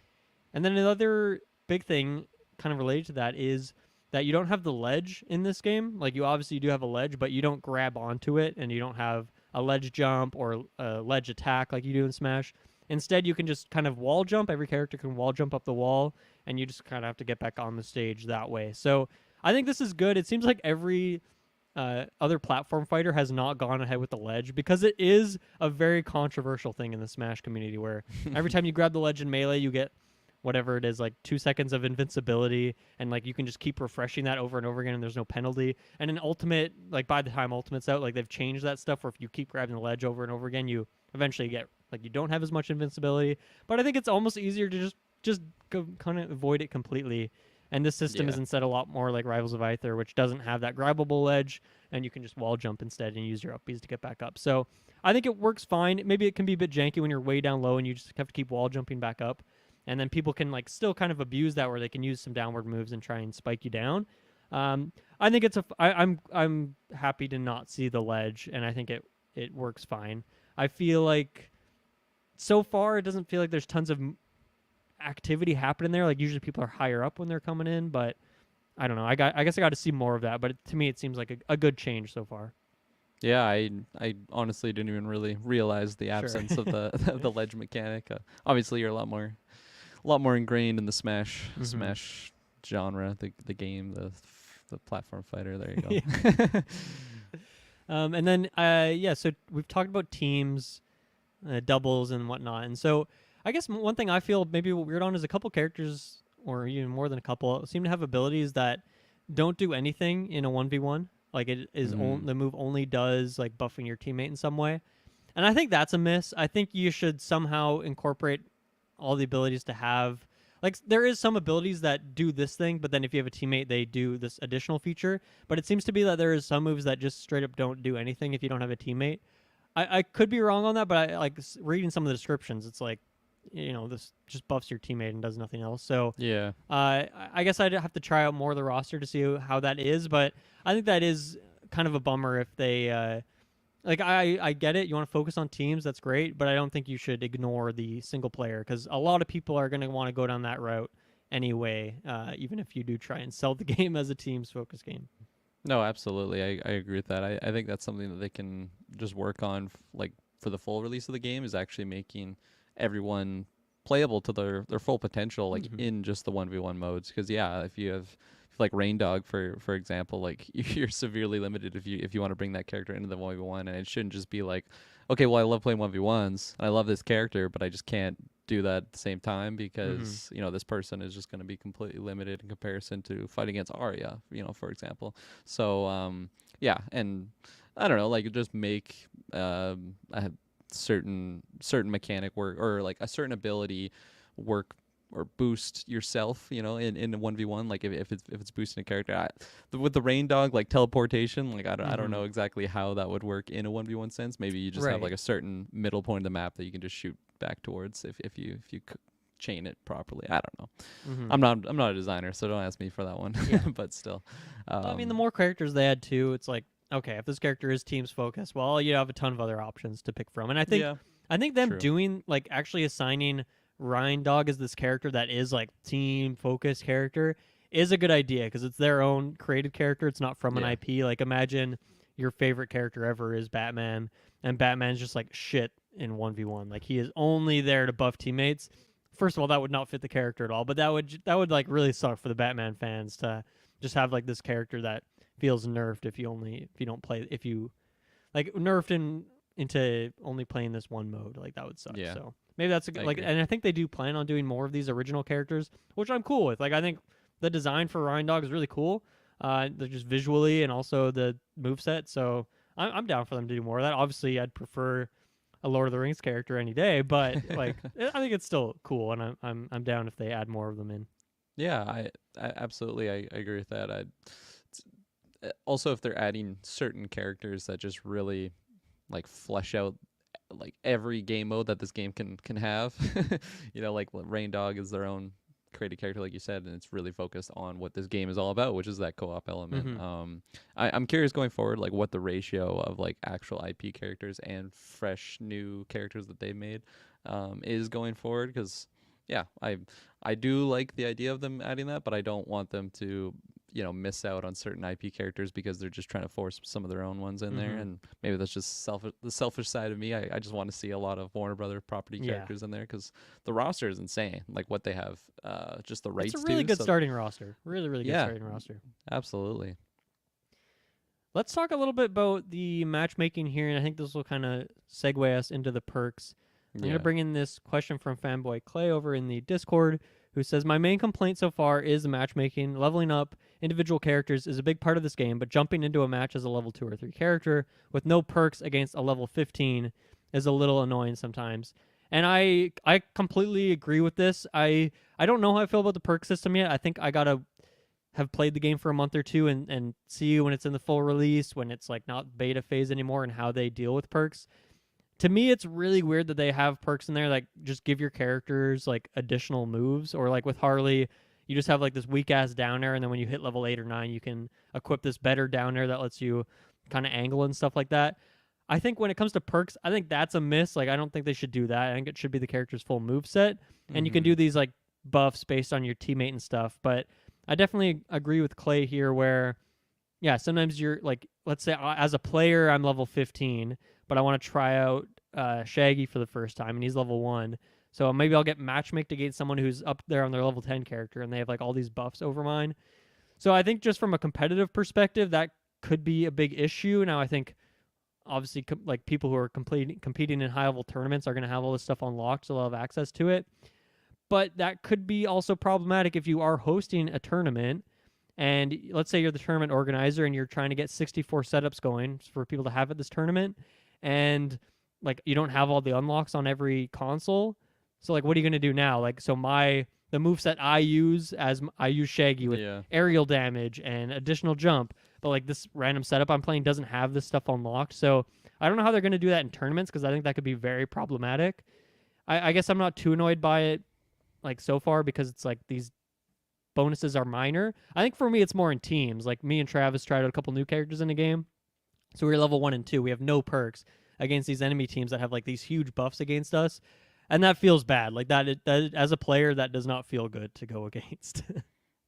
And then another big thing kind of related to that is that you don't have the ledge in this game. Like you obviously do have a ledge, but you don't grab onto it and you don't have a ledge jump or a ledge attack like you do in Smash. Instead, you can just kind of wall jump. Every character can wall jump up the wall, and you just kind of have to get back on the stage that way. So I think this is good. It seems like every other platform fighter has not gone ahead with the ledge because it is a very controversial thing in the Smash community where every time you grab the ledge in Melee, you get whatever it is, like 2 seconds of invincibility, and like you can just keep refreshing that over and over again and there's no penalty. And in Ultimate, like by the time Ultimate's out, like they've changed that stuff where if you keep grabbing the ledge over and over again, you eventually get like you don't have as much invincibility. But I think it's almost easier to just go kind of avoid it completely. And this system is instead a lot more like Rivals of Aether, which doesn't have that grabbable ledge, and you can just wall jump instead and use your up Bs to get back up. So I think it works fine. Maybe it can be a bit janky when you're way down low and you just have to keep wall jumping back up. And then people can like still kind of abuse that where they can use some downward moves and try and spike you down. I think I'm happy to not see the ledge, and I think it works fine. I feel like so far it doesn't feel like there's tons of activity happening there. Like usually people are higher up when they're coming in, but I don't know. I guess I got to see more of that. But to me, it seems like a good change so far. Yeah, I honestly didn't even really realize the absence of the of the ledge mechanic. Obviously, you're a lot more ingrained in the Smash genre, the game, the platform fighter. There you go. And then so we've talked about teams, doubles and whatnot, and so I guess one thing I feel maybe weird on is a couple characters, or even more than a couple, seem to have abilities that don't do anything in a 1v1. Like it is the move only does like buffing your teammate in some way, and I think that's a miss. I think you should somehow incorporate all the abilities to have. Like there is some abilities that do this thing, but then if you have a teammate, they do this additional feature. But it seems to be that there is some moves that just straight up don't do anything if you don't have a teammate. I could be wrong on that, but I like reading some of the descriptions. It's like, this just buffs your teammate and does nothing else. So Yeah. I guess I'd have to try out more of the roster to see how that is. But I think that is kind of a bummer if they like I get it. You want to focus on teams. That's great. But I don't think you should ignore the single player because a lot of people are going to want to go down that route anyway, even if you do try and sell the game as a teams focus game. No, absolutely. I agree with that. I think that's something that they can just work on like for the full release of the game is actually making everyone playable to their full potential, like in just the 1v1 modes. Because if you have like Rain Dog for example, like you're severely limited if you want to bring that character into the 1v1, and it shouldn't just be like, okay, well I love playing 1v1s and I love this character, but I just can't do that at the same time because this person is just going to be completely limited in comparison to fighting against Arya, for example. So and I don't know, like just make a certain mechanic work or like a certain ability work or boost yourself, in a 1v1. Like if it's boosting a character, with the Rain Dog, like teleportation, like I don't know exactly how that would work in a 1v1 sense. Maybe you just have like a certain middle point of the map that you can just shoot back towards if you chain it properly. I don't know. I'm not a designer, so don't ask me for that one. Yeah. But still, well, I mean, the more characters they add too, it's like, okay, if this character is teams focused, well, you have a ton of other options to pick from. And I think them doing like actually assigning Ryan Dog as this character that is like team focused character is a good idea because it's their own created character. It's not from an IP. Like imagine your favorite character ever is Batman, and Batman's just like shit in 1v1. Like he is only there to buff teammates. First of all, that would not fit the character at all, but that would like really suck for the Batman fans to just have like this character that feels nerfed if you like nerfed into only playing this one mode. Like that would suck. Yeah. So Maybe that's I like, agree. and I think they do plan on doing more of these original characters, which I'm cool with. Like, I think the design for Ryan Dog is really cool. They're just visually and also the moveset. So I'm down for them to do more of that. Obviously, I'd prefer a Lord of the Rings character any day, but like, I think it's still cool, and I'm down if they add more of them in. Yeah, I absolutely I agree with that. Also, if they're adding certain characters that just really like flesh out like every game mode that this game can have, like Rain Dog is their own created character, like you said, and it's really focused on what this game is all about, which is that co-op element. Mm-hmm. I'm curious going forward, like what the ratio of like actual IP characters and fresh new characters that they made is going forward, because yeah, I do like the idea of them adding that, but I don't want them to miss out on certain IP characters because they're just trying to force some of their own ones in there. Mm-hmm. And maybe that's just the selfish side of me. I just want to see a lot of Warner Brother property Yeah, characters in there, because the roster is insane, like what they have just the it's a rights really to. good So starting roster. Really, really good yeah, starting roster. absolutely. Let's talk a little bit about the matchmaking here, and I think this will kind of segue us into the perks. I'm going Yeah. to bring in this question from Fanboy Clay over in the Discord, who says, my main complaint so far is the matchmaking. Leveling up individual characters is a big part of this game, but jumping into a match as a level 2 or 3 character with no perks against a level 15 is a little annoying sometimes. And I completely agree with this. I don't know how I feel about the perk system yet. I think I got to have played the game for a month or two and see when it's in the full release, when it's like not beta phase anymore, and how they deal with perks. To me, it's really weird that they have perks in there that just give your characters like additional moves, or like with Harley, you just have like this weak ass down air, and then when you hit level 8 or 9, you can equip this better down air that lets you kind of angle and stuff like that. I think when it comes to perks, I think that's a miss. Like, I don't think they should do that. I think it should be the character's full move set, and you can Mm-hmm. do these like buffs based on your teammate and stuff. But I definitely agree with Clay here, where yeah, sometimes you're like, let's say as a player, I'm level 15, but I want to try out Shaggy for the first time, and he's level 1. So maybe I'll get matchmaked against someone who's up there on their level 10 character, and they have like all these buffs over mine. So I think just from a competitive perspective, that could be a big issue. Now I think obviously like people who are competing in high level tournaments are going to have all this stuff unlocked, so they'll have access to it. But that could be also problematic if you are hosting a tournament, and let's say you're the tournament organizer and you're trying to get 64 setups going for people to have at this tournament, and like you don't have all the unlocks on every console. So like, what are you gonna do now? Like, so the moveset I use I use Shaggy with Yeah. aerial damage and additional jump, but like this random setup I'm playing doesn't have this stuff unlocked. So I don't know how they're gonna do that in tournaments, because I think that could be very problematic. I guess I'm not too annoyed by it like so far, because it's like these bonuses are minor. I think for me it's more in teams. Like me and Travis tried out a couple new characters in the game. So we're level 1 and 2. We have no perks against these enemy teams that have like these huge buffs against us. And that feels bad. Like that as a player, that does not feel good to go against.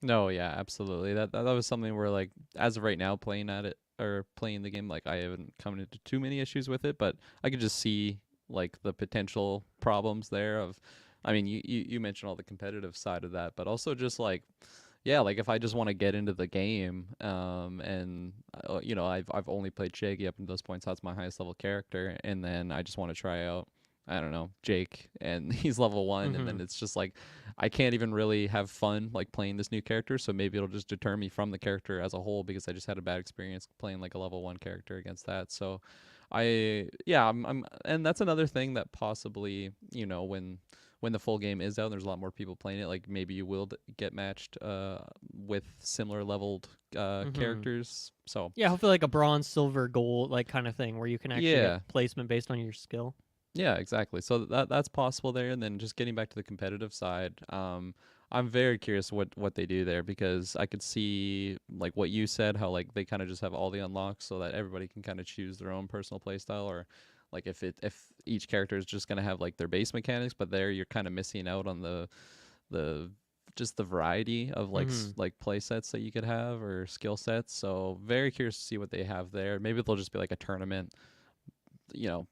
No, yeah, absolutely. That was something where, like, as of right now, playing at it or playing the game, like I haven't come into too many issues with it, but I could just see like the potential problems there. Of, I mean, you mentioned all the competitive side of that, but also just like, yeah, like if I just want to get into the game, and I've only played Shaggy up to those points. That's my highest level character, and then I just want to try out, I don't know, Jake, and he's level 1, and then it's just like I can't even really have fun like playing this new character. So maybe it'll just deter me from the character as a whole, because I just had a bad experience playing like a level 1 character against that. So I'm and that's another thing that possibly, when the full game is out and there's a lot more people playing it, like maybe you will get matched with similar leveled characters. So Yeah, hopefully like a bronze, silver, gold like kind of thing, where you can actually yeah. get placement based on your skill. Yeah, exactly. So that's possible there. And then just getting back to the competitive side, I'm very curious what they do there, because I could see like what you said, how like they kind of just have all the unlocks so that everybody can kind of choose their own personal playstyle, or like if each character is just gonna have like their base mechanics, but there you're kind of missing out on the just the variety of like like play sets that you could have, or skill sets. So very curious to see what they have there. Maybe they'll just be like a tournament, you know,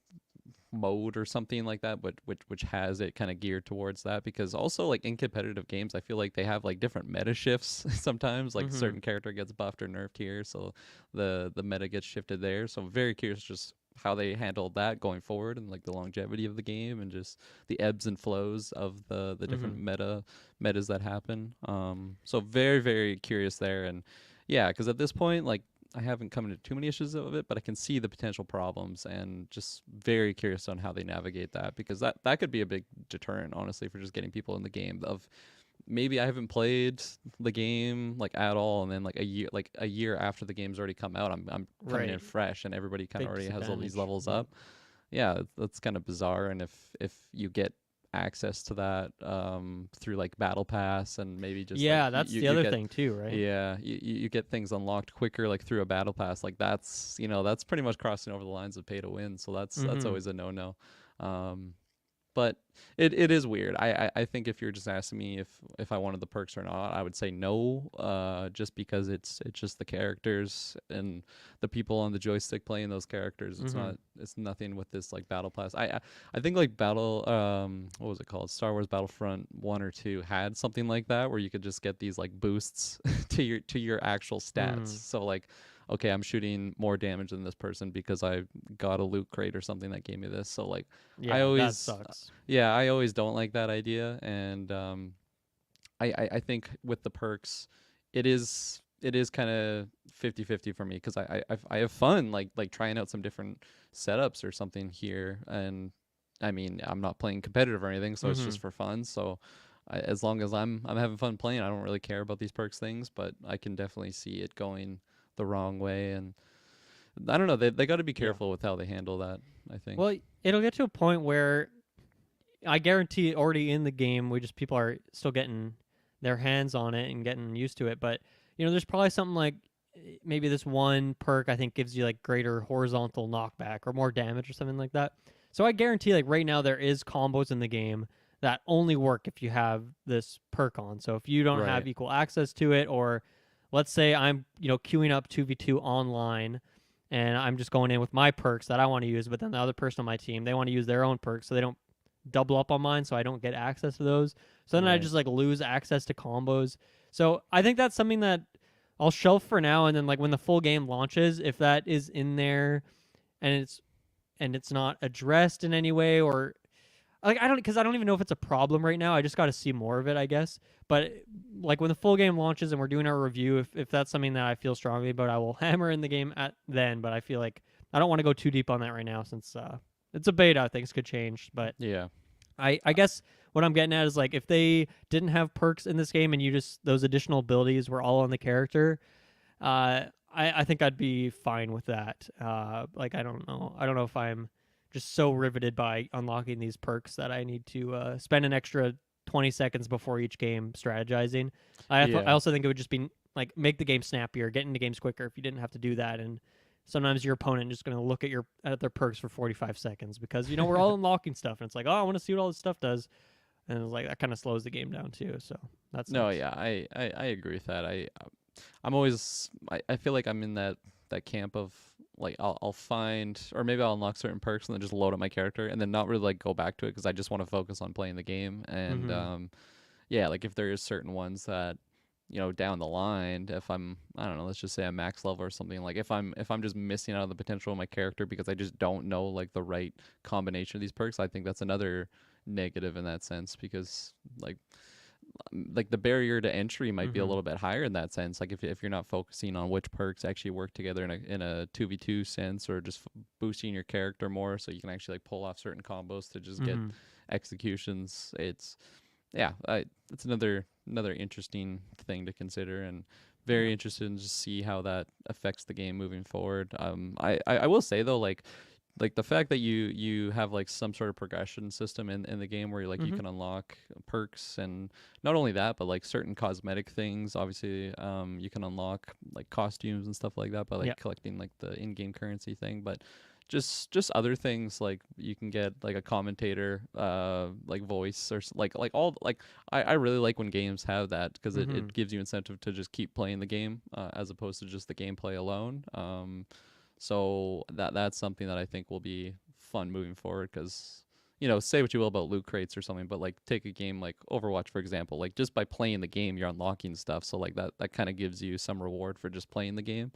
mode or something like that, but which has it kind of geared towards that. Because also like in competitive games, I feel like they have like different meta shifts sometimes, like a certain character gets buffed or nerfed here, so the meta gets shifted there. So I'm very curious just how they handled that going forward and like the longevity of the game and just the ebbs and flows of the different metas that happen. So very, very curious there. And yeah, because at this point, like, I haven't come into too many issues of it, but I can see the potential problems and just very curious on how they navigate that, because that could be a big deterrent, honestly, for just getting people in the game. Of maybe I haven't played the game like at all, and then like a year after the game's already come out, I'm coming in Right. fresh, and everybody kind of Big already has all these disadvantage. levels Right. up. Yeah, that's kind of bizarre. And if you get access to that through like battle pass, and maybe just like Yeah, that's the you other get, thing too, right? yeah, you get things unlocked quicker like through a battle pass, like that's, that's pretty much crossing over the lines of pay to win, so that's Mm-hmm. always a no um but it is weird. I think if you're just asking me if I wanted the perks or not, I would say no. Just because it's just the characters and the people on the joystick playing those characters. Mm-hmm. It's nothing with this like battle pass. I think like battle what was it called? Star Wars Battlefront 1 or 2 had something like that where you could just get these like boosts to your actual stats. Mm. So like, okay, I'm shooting more damage than this person because I got a loot crate or something that gave me this. So like, I Yeah, that always, sucks. yeah, I always don't like that idea. And I think with the perks, it is kind of 50-50 for me, because I have fun like trying out some different setups or something here. And I mean, I'm not playing competitive or anything, so it's Mm-hmm. just for fun. So as long as I'm having fun playing, I don't really care about these perks things. But I can definitely see it going the wrong way. And I don't know, they got to be Yeah. careful with how they handle that, I think. Well, it'll get to a point where I guarantee already in the game, we just people are still getting their hands on it and getting used to it. But there's probably something like maybe this one perk I think gives you like greater horizontal knockback or more damage or something like that. So I guarantee like right now there is combos in the game that only work if you have this perk on. So if you don't have Right. equal access to it, or let's say I'm queuing up 2v2 online and I'm just going in with my perks that I want to use, but then the other person on my team, they want to use their own perks, so they don't double up on mine, so I don't get access to those. So then I Right. just like lose access to combos. So I think that's something that I'll shelf for now, and then like when the full game launches, if that is in there and it's not addressed in any way, or like I don't even know if it's a problem right now. I just got to see more of it, I guess. But like when the full game launches and we're doing our review, if that's something that I feel strongly about, I will hammer in the game at then. But I feel like I don't want to go too deep on that right now, since it's a beta. Things could change, but Yeah. I guess what I'm getting at is like if they didn't have perks in this game and you just those additional abilities were all on the character, I think I'd be fine with that. Like I don't know if I'm just so riveted by unlocking these perks that I need to spend an extra 20 seconds before each game strategizing. I Yeah. also think it would just be like make the game snappier, get into games quicker if you didn't have to do that. And sometimes your opponent is going to look at their perks for 45 seconds because we're all unlocking stuff and it's like, oh, I want to see what all this stuff does, and it's like that kind of slows the game down too. So that No, sucks. yeah, I agree with that. I'm always, I feel like I'm in that camp of like I'll find, or maybe I'll unlock certain perks and then just load up my character and then not really like go back to it because I just want to focus on playing the game. And Mm-hmm. yeah, like if there is certain ones that down the line, if I don't know, let's just say I'm max level or something, like if I'm just missing out on the potential of my character because I just don't know like the right combination of these perks, I think that's another negative in that sense, because like the barrier to entry might be a Mm-hmm. little bit higher in that sense. Like if you're not focusing on which perks actually work together in a 2v2 sense, or just boosting your character more so you can actually like pull off certain combos to just get Mm-hmm. executions. Yeah, it's another interesting thing to consider, and Yeah. very interested in just see how that affects the game moving forward. I will say though, like the fact that you have like some sort of progression system in the game where you Mm-hmm. can unlock perks, and not only that, but like certain cosmetic things. Obviously, you can unlock like costumes and stuff like that by Yeah. like collecting like the in-game currency thing. But just other things, like you can get like a commentator like voice, or like all like I really like when games have that, because Mm-hmm. it gives you incentive to just keep playing the game, as opposed to just the gameplay alone. So that's something that I think will be fun moving forward, because say what you will about loot crates or something, but like take a game like Overwatch for example, like just by playing the game you're unlocking stuff, so like that kind of gives you some reward for just playing the game.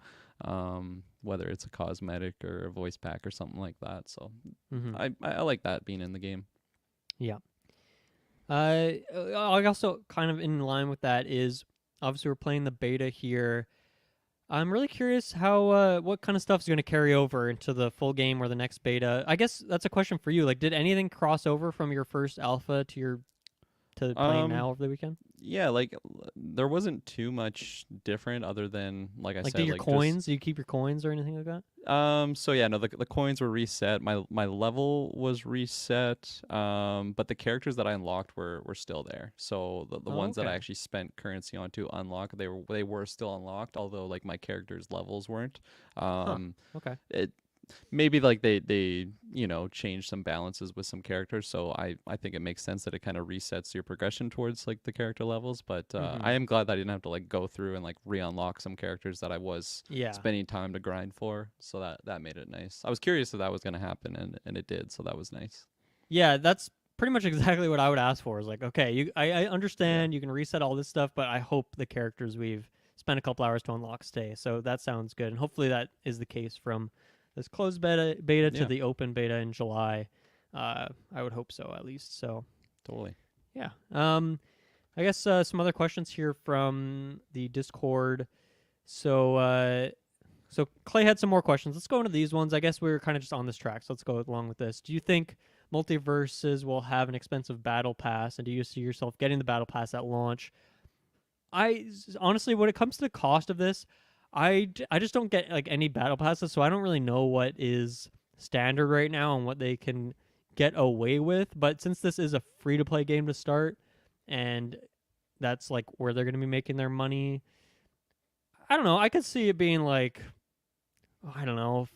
whether it's a cosmetic or a voice pack or something like that. So Mm-hmm. I like that being in the game. Yeah. I also kind of in line with that is obviously we're playing the beta here. I'm really curious how what kind of stuff is going to carry over into the full game or the next beta. I guess that's a question for you. Like, did anything cross over from your first alpha to playing now over the weekend? Yeah, like there wasn't too much different other than like I Like, said, did your like coins? Do you keep your coins or anything like that? so yeah, no, the coins were reset. My level was reset. But the characters that I unlocked were still there. So the Oh, ones that I okay. actually spent currency on to unlock, they were still unlocked, although like my characters' levels weren't. Huh. Um Okay. it maybe like they change some balances with some characters, so I think it makes sense that it kind of resets your progression towards like the character levels. But I Mm-hmm. am glad that I didn't have to like go through and like re-unlock some characters that I was Yeah. spending time to grind for, so that made it nice. I was curious if that was going to happen, and it did, so that was nice. Yeah, that's pretty much exactly what I would ask for. Is like, okay, I Yeah, understand you can reset all this stuff, but I hope the characters we've spent a couple hours to unlock stay. So that sounds good, and hopefully that is the case from this closed beta to yeah, the open beta in July. I would hope so at least. So totally. yeah. I guess some other questions here from the Discord. So Clay had some more questions. Let's go into these ones. I guess we were kind of just on this track, so let's go along with this. Do you think multiverses will have an expensive battle pass, and do you see yourself getting the battle pass at launch? Honestly, when it comes to the cost of this, I just don't get like any battle passes, so I don't really know what is standard right now and what they can get away with. But since this is a free to play game to start, and that's like where they're going to be making their money, I don't know. I could see it being like, I don't know,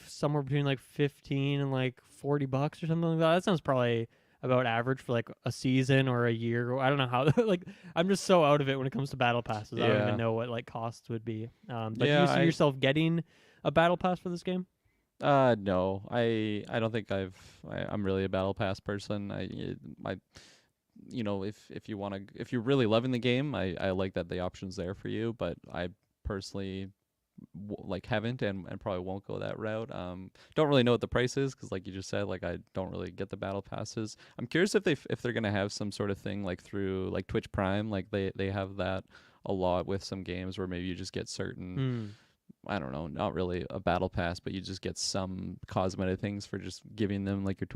somewhere between like 15 and like $40 or something like that. That sounds probably about average for like a season or a year. I don't know how. Like, I'm just so out of it when it comes to battle passes. I don't even Yeah, know what like costs would be. But do yeah. you see I yourself getting a battle pass for this game? no, I don't think I'm really a battle pass person. I if you want to, if you're really loving the game, I like that the option's there for you, but I personally like haven't and probably won't go that route. Don't really know what the price is, because like you just said, like I don't really get the battle passes. I'm curious if they're gonna have some sort of thing like through like Twitch Prime, like they have that a lot with some games where maybe you just get certain, Hmm. I don't know, not really a battle pass, but you just get some cosmetic things for just giving them like your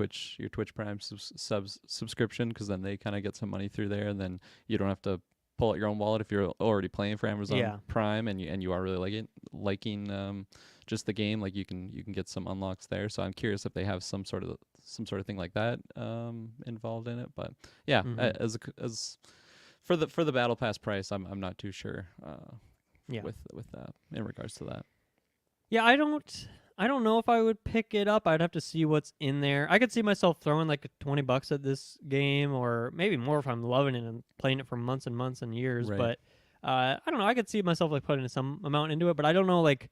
Twitch Prime subscription, because then they kind of get some money through there, and then you don't have to pull out your own wallet if you're already playing for Amazon Yeah. Prime, and you are really liking just the game. Like you can get some unlocks there. So I'm curious if they have some sort of thing like that involved in it. But yeah, Mm-hmm. as for the battle pass price, I'm not too sure Yeah. with that in regards to that. Yeah, I don't know if I would pick it up. I'd have to see what's in there. I could see myself throwing like $20 at this game, or maybe more if I'm loving it and playing it for months and months and years. Right. But I don't know. I could see myself like putting some amount into it, but I don't know. Like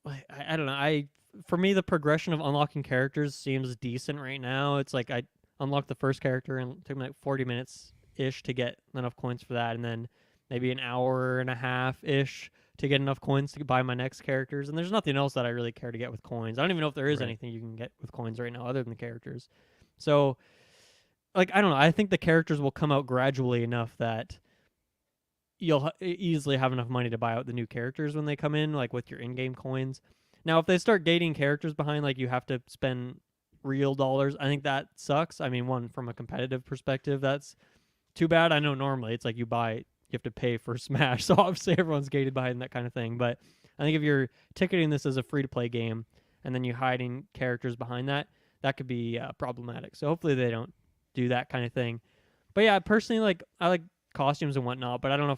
I don't know. For me, the progression of unlocking characters seems decent right now. It's like I unlocked the first character and it took me like 40 minutes ish to get enough coins for that, and then maybe an hour and a half ish to get enough coins to buy my next characters. And there's nothing else that I really care to get with coins. I don't even know if there is Right. anything you can get with coins right now other than the characters. So, like, I don't know. I think the characters will come out gradually enough that you'll easily have enough money to buy out the new characters when they come in, like with your in-game coins. Now, if they start gating characters behind, like you have to spend real dollars, I think that sucks. I mean, one, from a competitive perspective, that's too bad. I know normally it's like you have to pay for Smash, so obviously everyone's gated behind that kind of thing. But I think if you're ticketing this as a free-to-play game and then you're hiding characters behind that, that could be problematic. So hopefully they don't do that kind of thing. But yeah, personally, like I like costumes and whatnot, but I don't know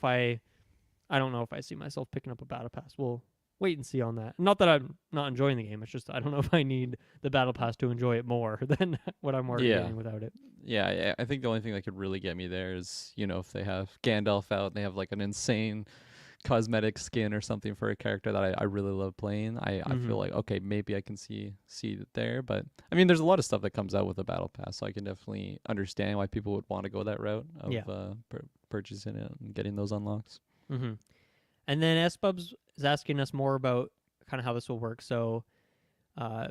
if I see myself picking up a battle pass. We'll wait and see on that. Not that I'm not enjoying the game. It's just I don't know if I need the battle pass to enjoy it more than what I'm already Yeah. getting without it. Yeah, I think the only thing that could really get me there is, if they have Gandalf out and they have like an insane cosmetic skin or something for a character that I really love playing. I Mm-hmm. feel like, okay, maybe I can see it there. But I mean, there's a lot of stuff that comes out with a battle pass, so I can definitely understand why people would want to go that route of Yeah. purchasing it and getting those unlocks. Mm-hmm. And then S Bubs is asking us more about kind of how this will work. So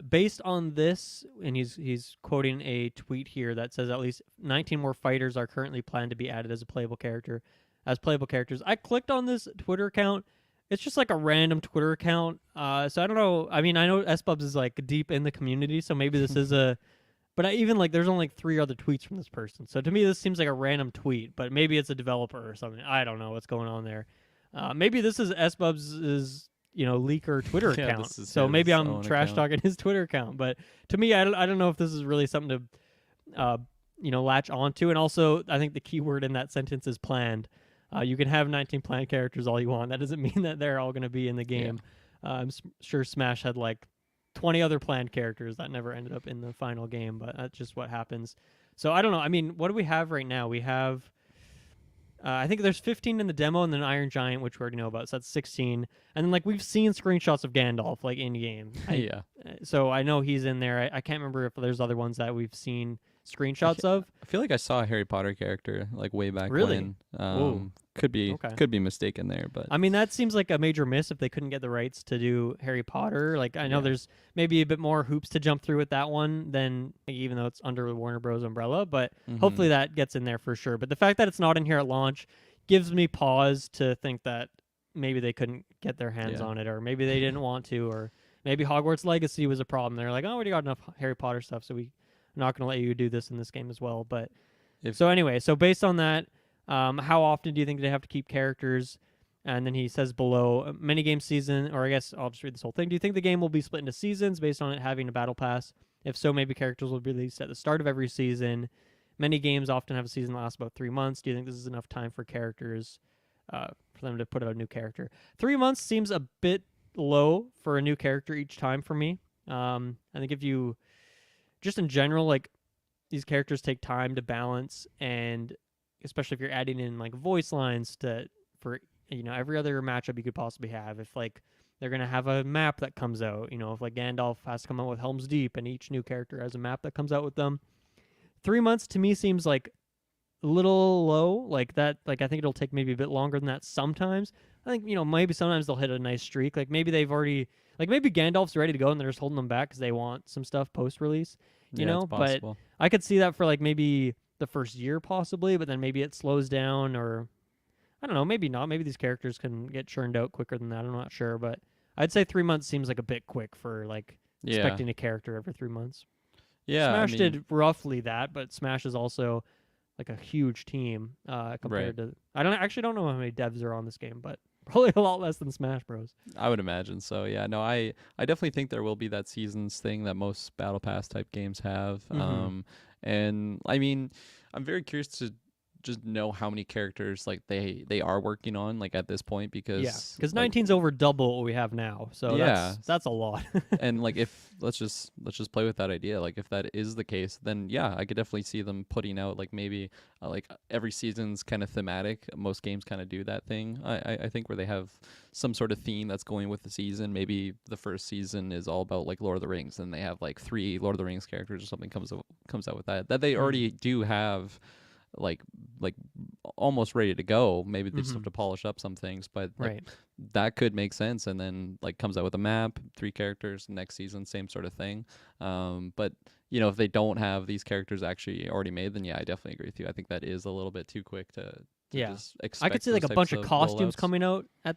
based on this, and he's quoting a tweet here that says at least 19 more fighters are currently planned to be added as playable characters. I clicked on this Twitter account. It's just like a random Twitter account. So I don't know. I mean, I know SBubs is like deep in the community, so maybe this is a. But even like, there's only like 3 other tweets from this person. So to me, this seems like a random tweet. But maybe it's a developer or something. I don't know what's going on there. Maybe this is SBubs' leaker Twitter Yeah, account. this is So maybe his I'm own trash account. talking his Twitter account. But to me, I don't know if this is really something to latch onto. And also, I think the key word in that sentence is planned. You can have 19 planned characters all you want. That doesn't mean that they're all going to be in the game. I'm sure Smash had like 20 other planned characters that never ended up in the final game, but that's just what happens. So I don't know. I mean, what do we have right now? We have, I think there's 15 in the demo, and then Iron Giant, which we already know about. So that's 16. And then like we've seen screenshots of Gandalf like in game. Yeah. So I know he's in there. I can't remember if there's other ones that we've seen screenshots of. I feel like I saw a Harry Potter character like way back Really? when. Could be mistaken there, but I mean, that seems like a major miss if they couldn't get the rights to do Harry Potter. Like, I know there's maybe a bit more hoops to jump through with that one than even though it's under the Warner Bros. Umbrella, but hopefully that gets in there for sure. But the fact that it's not in here at launch gives me pause to think that maybe they couldn't get their hands on it, or maybe they didn't want to, or maybe Hogwarts Legacy was a problem. They're like, oh, we already got enough Harry Potter stuff, so we're not going to let you do this in this game as well. But so based on that, how often do you think they have to keep characters? And then he says below, many game season, or I guess I'll just read this whole thing. Do you think the game will be split into seasons based on it having a battle pass? If so, maybe characters will be released at the start of every season. Many games often have a season that lasts about 3 months. Do you think this is enough time for characters, for them to put out a new character? 3 months seems a bit low for a new character each time for me. I think if you, just in general, like, these characters take time to balance, and especially if you're adding in like voice lines for every other matchup you could possibly have. If like they're gonna have a map that comes out, if like Gandalf has to come out with Helm's Deep, and each new character has a map that comes out with them. 3 months to me seems like a little low. Like that. Like I think it'll take maybe a bit longer than that sometimes. I think maybe sometimes they'll hit a nice streak. Like maybe they've already maybe Gandalf's ready to go and they're just holding them back because they want some stuff post release. It's But possible. I could see that for like maybe the first year possibly, but then maybe it slows down, or I don't know, maybe not. Maybe these characters can get churned out quicker than that. I'm not sure, but I'd say 3 months seems like a bit quick for like expecting a character every 3 months. Yeah, Smash did roughly that, but Smash is also like a huge team compared to. I don't know how many devs are on this game, but probably a lot less than Smash Bros. I would imagine so. Yeah, no, I definitely think there will be that seasons thing that most Battle Pass type games have. And I mean, I'm very curious to just know how many characters like they are working on like at this point, because because 19's over double what we have now, so that's a lot. And like if let's just play with that idea, like if that is the case, then I could definitely see them putting out like maybe like every season's kind of thematic. Most games kind of do that thing, I think, where they have some sort of theme that's going with the season. Maybe the first season is all about like Lord of the Rings, and they have like 3 Lord of the Rings characters or something comes out with that they already do have like almost ready to go. Maybe they just have to polish up some things, but that could make sense. And then like comes out with a map, 3 characters, next season same sort of thing. But if they don't have these characters actually already made, then I definitely agree with you. I think that is a little bit too quick to just expect. I could see like a bunch of costumes rollouts coming out at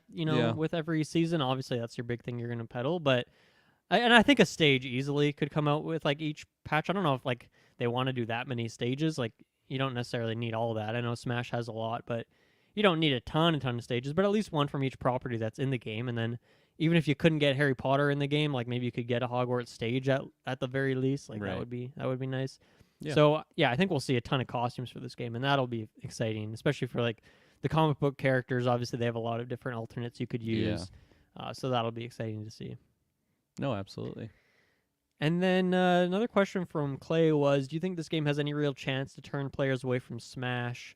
with every season. Obviously that's your big thing you're gonna peddle, but I think a stage easily could come out with like each patch. I don't know if like they want to do that many stages. Like you don't necessarily need all of that. I know Smash has a lot, but you don't need a ton of stages, but at least one from each property that's in the game. And then even if you couldn't get Harry Potter in the game, like maybe you could get a Hogwarts stage at the very least. Like that would be nice. Yeah. So I think we'll see a ton of costumes for this game, and that'll be exciting, especially for like the comic book characters. Obviously they have a lot of different alternates you could use. So that'll be exciting to see. No, absolutely. And then another question from Clay was, do you think this game has any real chance to turn players away from Smash?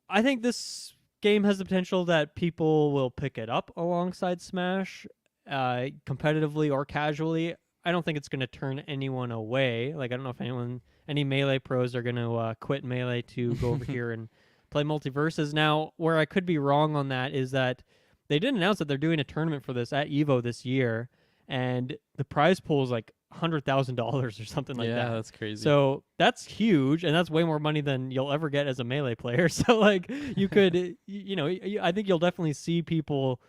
I think this game has the potential that people will pick it up alongside Smash, competitively or casually. I don't think it's going to turn anyone away. Like, I don't know if any Melee pros are going to quit Melee to go over here and play MultiVersus. Now, where I could be wrong on that is that they did announce that they're doing a tournament for this at Evo this year, and the prize pool is like $100,000 or something like Yeah, that. that's crazy. So that's huge, and that's way more money than you'll ever get as a Melee player. So like you could, I think you'll definitely see people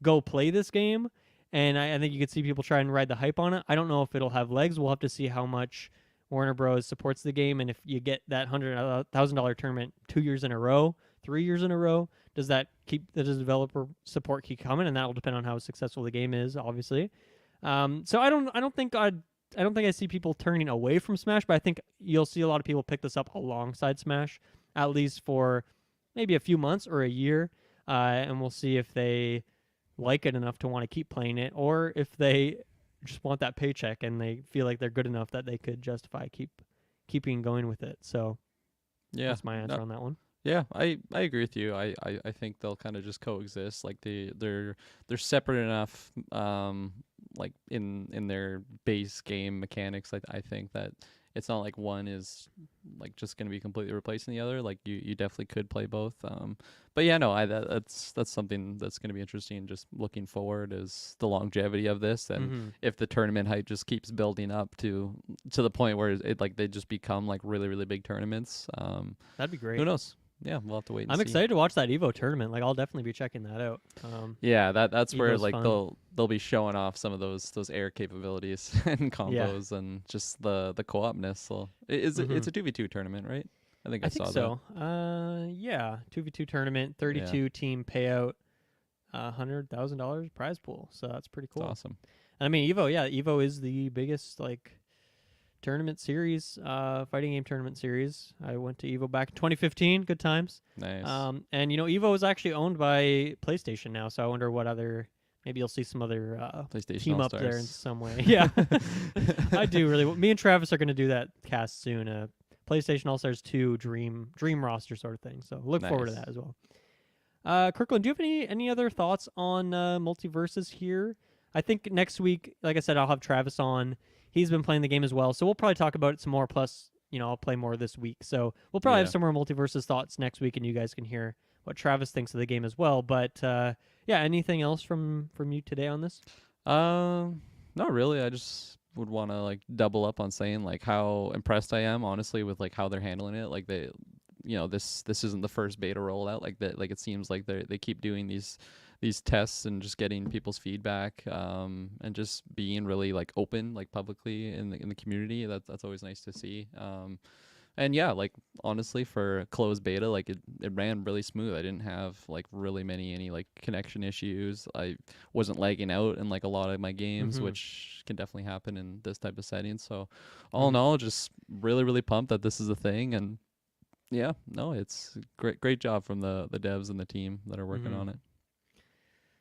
go play this game, and I think you could see people try and ride the hype on it. I don't know if it'll have legs. We'll have to see how much Warner Bros. Supports the game, and if you get that $100,000 tournament 2 years in a row, 3 years in a row, does the developer support keep coming? And that will depend on how successful the game is, obviously. So I don't think I see people turning away from Smash, but I think you'll see a lot of people pick this up alongside Smash, at least for maybe a few months or a year, and we'll see if they like it enough to want to keep playing it, or if they just want that paycheck and they feel like they're good enough that they could justify keeping going with it. So Yeah, that's my answer on that one. Yeah, I agree with you. I think they'll kind of just coexist. Like they're separate enough, like in their base game mechanics. I think that it's not like one is like just gonna be completely replacing the other. Like you definitely could play both. But yeah, no, that's something that's gonna be interesting. Just looking forward is the longevity of this, and if the tournament hype just keeps building up to the point where it like they just become like really really big tournaments. That'd be great. Who knows? Yeah, we'll have to wait and I'm see. excited to watch that Evo tournament. Like I'll definitely be checking that out. Yeah, that's where Evo's like fun. they'll be showing off some of those air capabilities and combos and just the co-opness. So it's a 2v2 tournament, right? I think I saw so. Yeah, 2v2 tournament, 32 team payout, $100,000 prize pool. So that's pretty that. cool. It's awesome. And I mean, Evo is the biggest like tournament series, fighting game tournament series. I went to Evo back in 2015. Good times. Nice. And Evo is actually owned by PlayStation now, so I wonder what other. Maybe you'll see some other PlayStation team up All-Stars. there in some way. Yeah, I do really. Me and Travis are going to do that cast soon. PlayStation All Stars 2 Dream roster sort of thing. So look forward to Nice. that as well. Kirkland, do you have any other thoughts on MultiVersus here? I think next week, like I said, I'll have Travis on. He's been playing the game as well, so we'll probably talk about it some more. Plus, I'll play more this week, so we'll probably have some more MultiVersus thoughts next week, and you guys can hear what Travis thinks of the game as well. But yeah, anything else from you today on this? Not really. I just would want to like double up on saying like how impressed I am, honestly, with like how they're handling it. Like they, this isn't the first beta rollout. Like that, like it seems like they keep doing these tests and just getting people's feedback, and just being really like open, like publicly in the community. That's always nice to see. And yeah, like honestly, for closed beta, like it ran really smooth. I didn't have like really any like connection issues. I wasn't lagging out in like a lot of my games, which can definitely happen in this type of setting. So all in all, just really really pumped that this is a thing. And yeah, no, it's great job from the devs and the team that are working on it.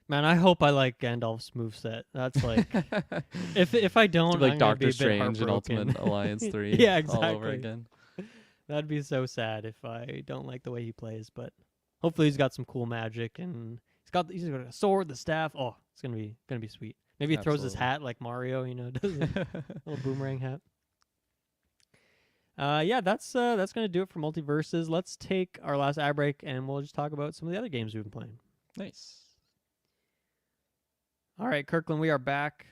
Man, I hope I like Gandalf's moveset. That's like, if I don't, it's like I'm Doctor be a bit Strange and heartbroken. Ultimate Alliance 3 yeah, exactly. all over again. That'd be so sad if I don't like the way he plays. But hopefully he's got some cool magic, and he's got a sword, the staff. Oh, it's gonna be sweet. Maybe he throws his hat like Mario, does a little boomerang hat. Yeah, that's gonna do it for MultiVersus. Let's take our last ad break, and we'll just talk about some of the other games we've been playing. Nice. All right, Kirkland, we are back.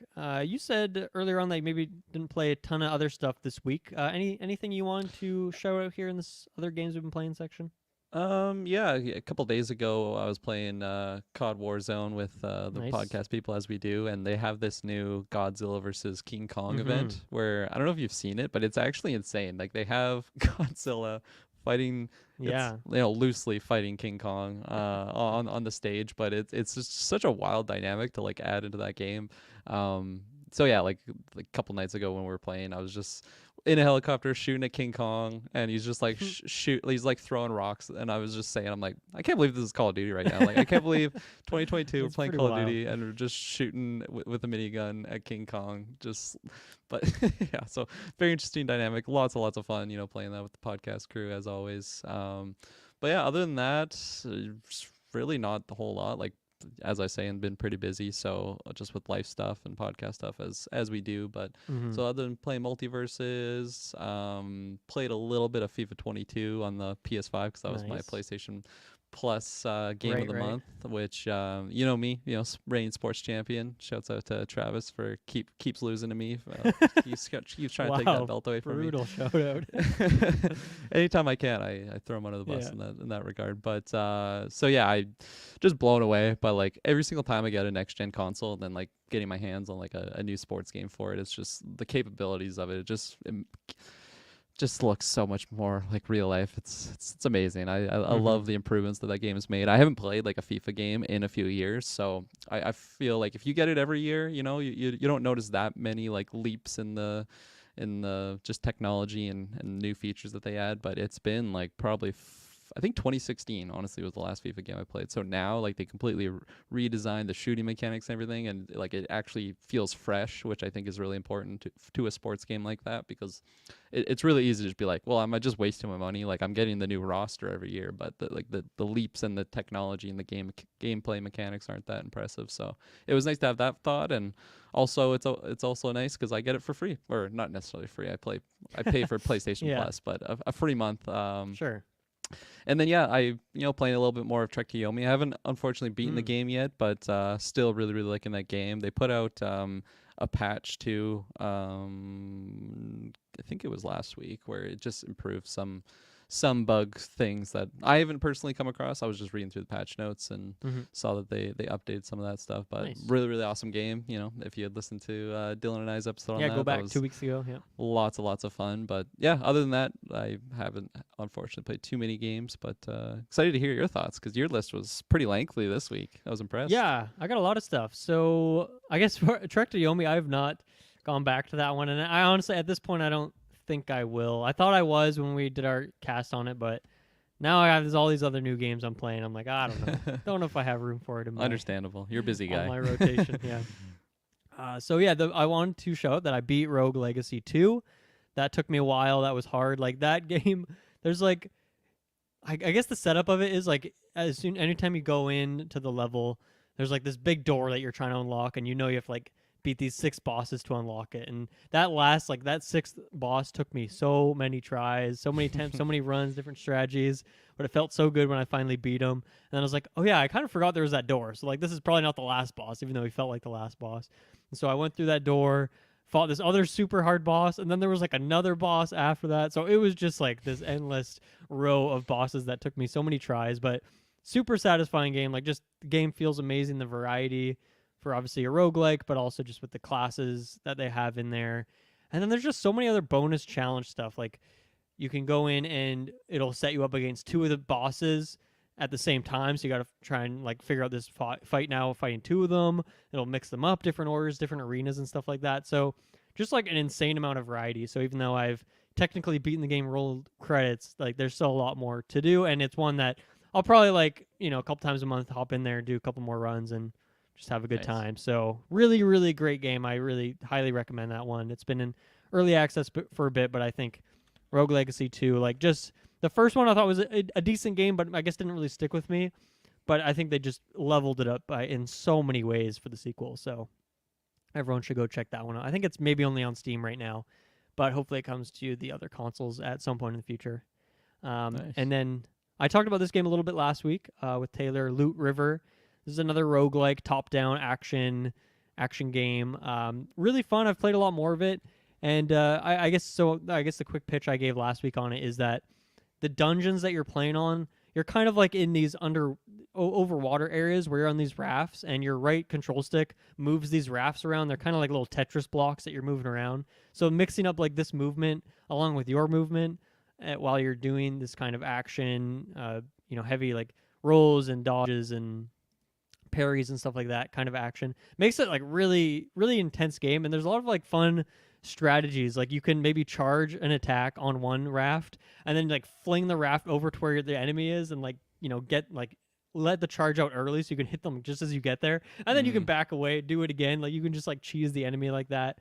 You said earlier on that you maybe didn't play a ton of other stuff this week. Anything you want to show out here in this other games we've been playing section? Yeah, a couple days ago I was playing COD Warzone with the Nice. podcast people, as we do, and they have this new Godzilla versus King Kong event where I don't know if you've seen it, but it's actually insane. Like they have Godzilla fighting, loosely fighting King Kong on the stage, but it's just such a wild dynamic to like add into that game. So yeah, like a couple nights ago when we were playing, I was just in a helicopter shooting at King Kong, and he's just like he's like throwing rocks, and I was just saying, I'm like, I can't believe this is Call of Duty right now. Like I can't believe 2022 we're playing Call of Duty and we're just shooting with a minigun at King Kong. But yeah, so very interesting dynamic. Lots of fun, playing that with the podcast crew as always. But yeah, other than that, really not a whole lot. Like as I say, and been pretty busy, so just with life stuff and podcast stuff as we do. But so other than playing MultiVersus, played a little bit of FIFA 22 on the PS5 because that was my PlayStation plus game Right, of the right. month, which you know me, reigning sports champion. Shouts out to Travis for keeps losing to me. He's trying to take that Wow, belt away from me. brutal shout out. Anytime I can, I throw him under the bus Yeah. in that regard. But so yeah, I just blown away by like every single time I get a next gen console, and then like getting my hands on like a new sports game for it. It's just the capabilities of it. Just looks so much more like real life. It's amazing. I love the improvements that game has made. I haven't played like a FIFA game in a few years, so I feel like if you get it every year, you don't notice that many like leaps in the just technology and new features that they add. But it's been like probably I think 2016 honestly was the last FIFA game I played. So now like they completely redesigned the shooting mechanics and everything, and like it actually feels fresh, which I think is really important to a sports game like that, because it's really easy to just be like, well, am I just wasting my money? Like I'm getting the new roster every year, but the leaps and the technology and the gameplay mechanics aren't that impressive. So it was nice to have that thought, and also it's also nice because I get it for free, or not necessarily free. I pay for PlayStation Yeah. Plus, but a free month. Sure. And then playing a little bit more of Trek to Yomi. I haven't unfortunately beaten the game yet, but still really really liking that game. They put out a patch too. I think it was last week, where it just improved some bug things that I haven't personally come across. I was just reading through the patch notes and saw that they updated some of that stuff. But Nice. really really awesome game. If you had listened to Dylan and I's episode on Yeah, that, go back that was 2 weeks ago. Yeah. lots of fun. But yeah, other than that, I haven't unfortunately played too many games, but excited to hear your thoughts, because your list was pretty lengthy this week. I was impressed. Yeah, I got a lot of stuff. So I guess for Trek to Yomi, I have not gone back to that one, and I honestly at this point I don't think I will. I thought I was when we did our cast on it, but now I have all these other new games I'm playing. I'm like, I don't know. Don't know if I have room for it in my, Understandable. You're a busy guy. on my rotation. Yeah. So yeah, I wanted to show out that I beat Rogue Legacy 2. That took me a while. That was hard. Like that game, there's like, I guess the setup of it is like anytime you go in to the level, there's like this big door that you're trying to unlock, and you have to like beat these 6 bosses to unlock it. And that that 6th boss took me so many tries, so many attempts, so many runs, different strategies. But it felt so good when I finally beat him. And then I was like, oh yeah, I kind of forgot there was that door. So like this is probably not the last boss, even though he felt like the last boss. And so I went through that door, fought this other super hard boss, and then there was like another boss after that. So it was just like this endless row of bosses that took me so many tries, but super satisfying game. Like just the game feels amazing, the variety for obviously a roguelike, but also just with the classes that they have in there. And then there's just so many other bonus challenge stuff. Like you can go in and it'll set you up against 2 of the bosses at the same time. So you got to try and like figure out this fight now, fighting 2 of them. It'll mix them up, different orders, different arenas and stuff like that. So just like an insane amount of variety. So even though I've technically beaten the game, rolled credits, like there's still a lot more to do. And it's one that I'll probably like, a couple times a month, hop in there, do a couple more runs, and just have a good time. So really, really great game. I really highly recommend that one. It's been in early access for a bit, but I think Rogue Legacy 2, like just the first one I thought was a decent game, but I guess didn't really stick with me. But I think they just leveled it up in so many ways for the sequel. So everyone should go check that one out. I think it's maybe only on Steam right now, but hopefully it comes to the other consoles at some point in the future. Nice. And then I talked about this game a little bit last week with Taylor, Loot River. This is another roguelike top-down action game. Really fun. I've played a lot more of it. And I guess the quick pitch I gave last week on it is that the dungeons that you're playing on, you're kind of like in these over water areas where you're on these rafts, and your right control stick moves these rafts around. They're kind of like little Tetris blocks that you're moving around. So mixing up like this movement along with your movement while you're doing this kind of action, heavy like rolls and dodges and parries and stuff like that kind of action makes it like really really intense game. And there's a lot of like fun strategies. Like you can maybe charge an attack on one raft and then like fling the raft over to where the enemy is, and like get like let the charge out early so you can hit them just as you get there, and then you can back away, do it again. Like you can just like cheese the enemy like that.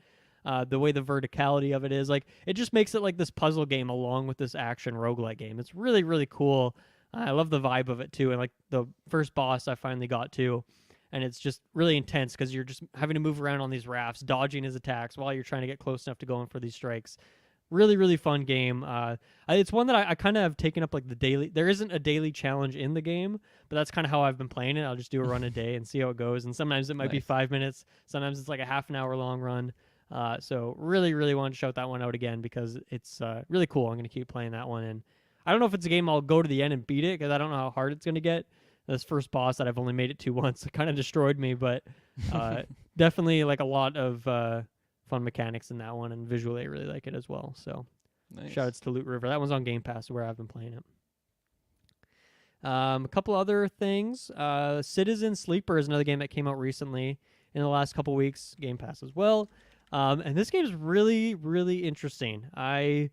The way the verticality of it is, like it just makes it like this puzzle game along with this action roguelike game. It's really really cool. I love the vibe of it too. And like the first boss I finally got to, and it's just really intense because you're just having to move around on these rafts, dodging his attacks while you're trying to get close enough to go in for these strikes. really, really fun game. It's one that I kind of have taken up like the daily. There isn't a daily challenge in the game, but that's kind of how I've been playing it. I'll just do a run a day and see how it goes. And sometimes it might be Nice. 5 minutes. Sometimes it's like a half an hour long run. So really, really want to shout that one out again because it's really cool. I'm going to keep playing that one. And I don't know if it's a game I'll go to the end and beat it because I don't know how hard it's going to get. This first boss that I've only made it to once, it kind of destroyed me, but definitely like a lot of fun mechanics in that one, and visually I really like it as well. So Nice. shoutouts to Loot River. That one's on Game Pass where I've been playing it. A couple other things. Citizen Sleeper is another game that came out recently in the last couple weeks. Game Pass as well. And this game is really, really interesting. I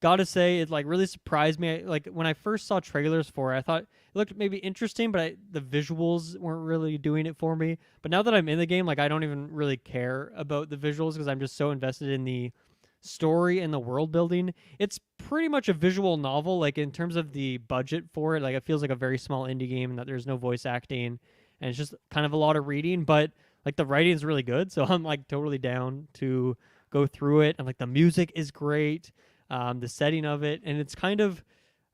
gotta say, it like really surprised me. Like when I first saw trailers for it, I thought it looked maybe interesting, but the visuals weren't really doing it for me. But now that I'm in the game, like I don't even really care about the visuals because I'm just so invested in the story and the world building. It's pretty much a visual novel, like in terms of the budget for it. Like it feels like a very small indie game, and that there's no voice acting, and it's just kind of a lot of reading. But like the writing is really good, so I'm like totally down to go through it. And like the music is great, the setting of it, and it's kind of,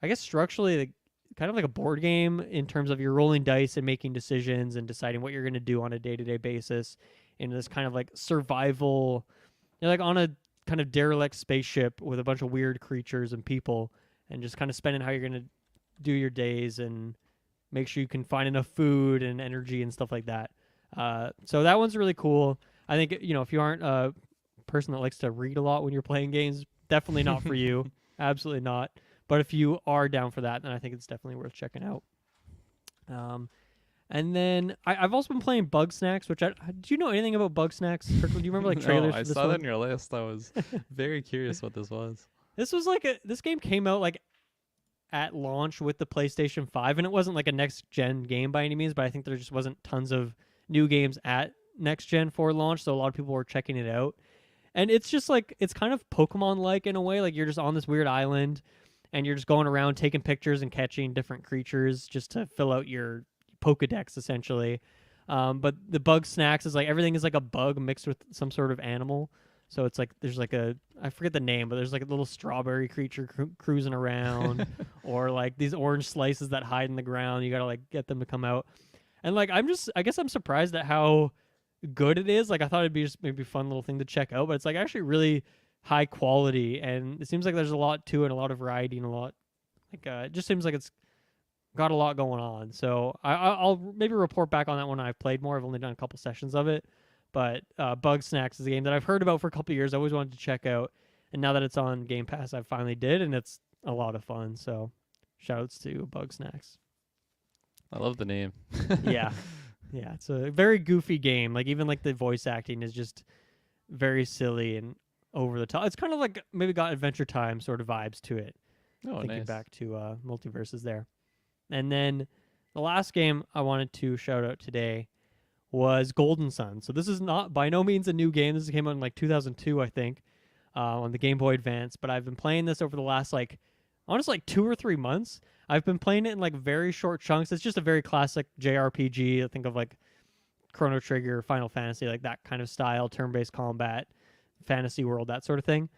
I guess structurally, like, kind of like a board game in terms of you're rolling dice and making decisions and deciding what you're going to do on a day-to-day basis in this kind of like survival. You're like on a kind of derelict spaceship with a bunch of weird creatures and people, and just kind of spending how you're going to do your days and make sure you can find enough food and energy and stuff like that. So that one's really cool. I think, if you aren't a person that likes to read a lot when you're playing games, definitely not for you. Absolutely not. But if you are down for that, then I think it's definitely worth checking out. And then I've also been playing Bug Snacks, which do you know anything about Bug Snacks? Kirkland, do you remember like trailers No, I for this saw one? that on your list. I was very curious what this was. This was like this game came out like at launch with the PlayStation 5, and it wasn't like a next gen game by any means, but I think there just wasn't tons of new games at next gen for launch, so a lot of people were checking it out. And it's just like, it's kind of Pokemon like in a way. Like you're just on this weird island and you're just going around taking pictures and catching different creatures just to fill out your Pokedex essentially. But the Bug Snacks is like everything is like a bug mixed with some sort of animal. So it's like there's like I forget the name, but there's like a little strawberry creature cruising around, or like these orange slices that hide in the ground. You gotta like get them to come out. And like I guess I'm surprised at how good it is. Like I thought it'd be just maybe a fun little thing to check out, but it's like actually really high quality, and it seems like there's a lot to it, a lot of variety, and a lot like it just seems like it's got a lot going on. So I'll maybe report back on that one when I've played more. I've only done a couple sessions of it, but Bug Snacks is a game that I've heard about for a couple years. I always wanted to check out, and now that it's on Game Pass, I finally did, and it's a lot of fun. So shoutouts to Bug Snacks. I love the name. Yeah. Yeah, it's a very goofy game. Like even like the voice acting is just very silly and over the top. It's kind of like maybe got Adventure Time sort of vibes to it. Oh, Thinking nice. back to MultiVersus there. And then the last game I wanted to shout out today was Golden Sun. So this is not by no means a new game. This came out in like 2002, I think, on the Game Boy Advance. But I've been playing this over the last honestly 2 or 3 months. I've been playing it in like very short chunks. It's just a very classic JRPG. I think of like Chrono Trigger, Final Fantasy, like that kind of style, turn-based combat, fantasy world, that sort of thing.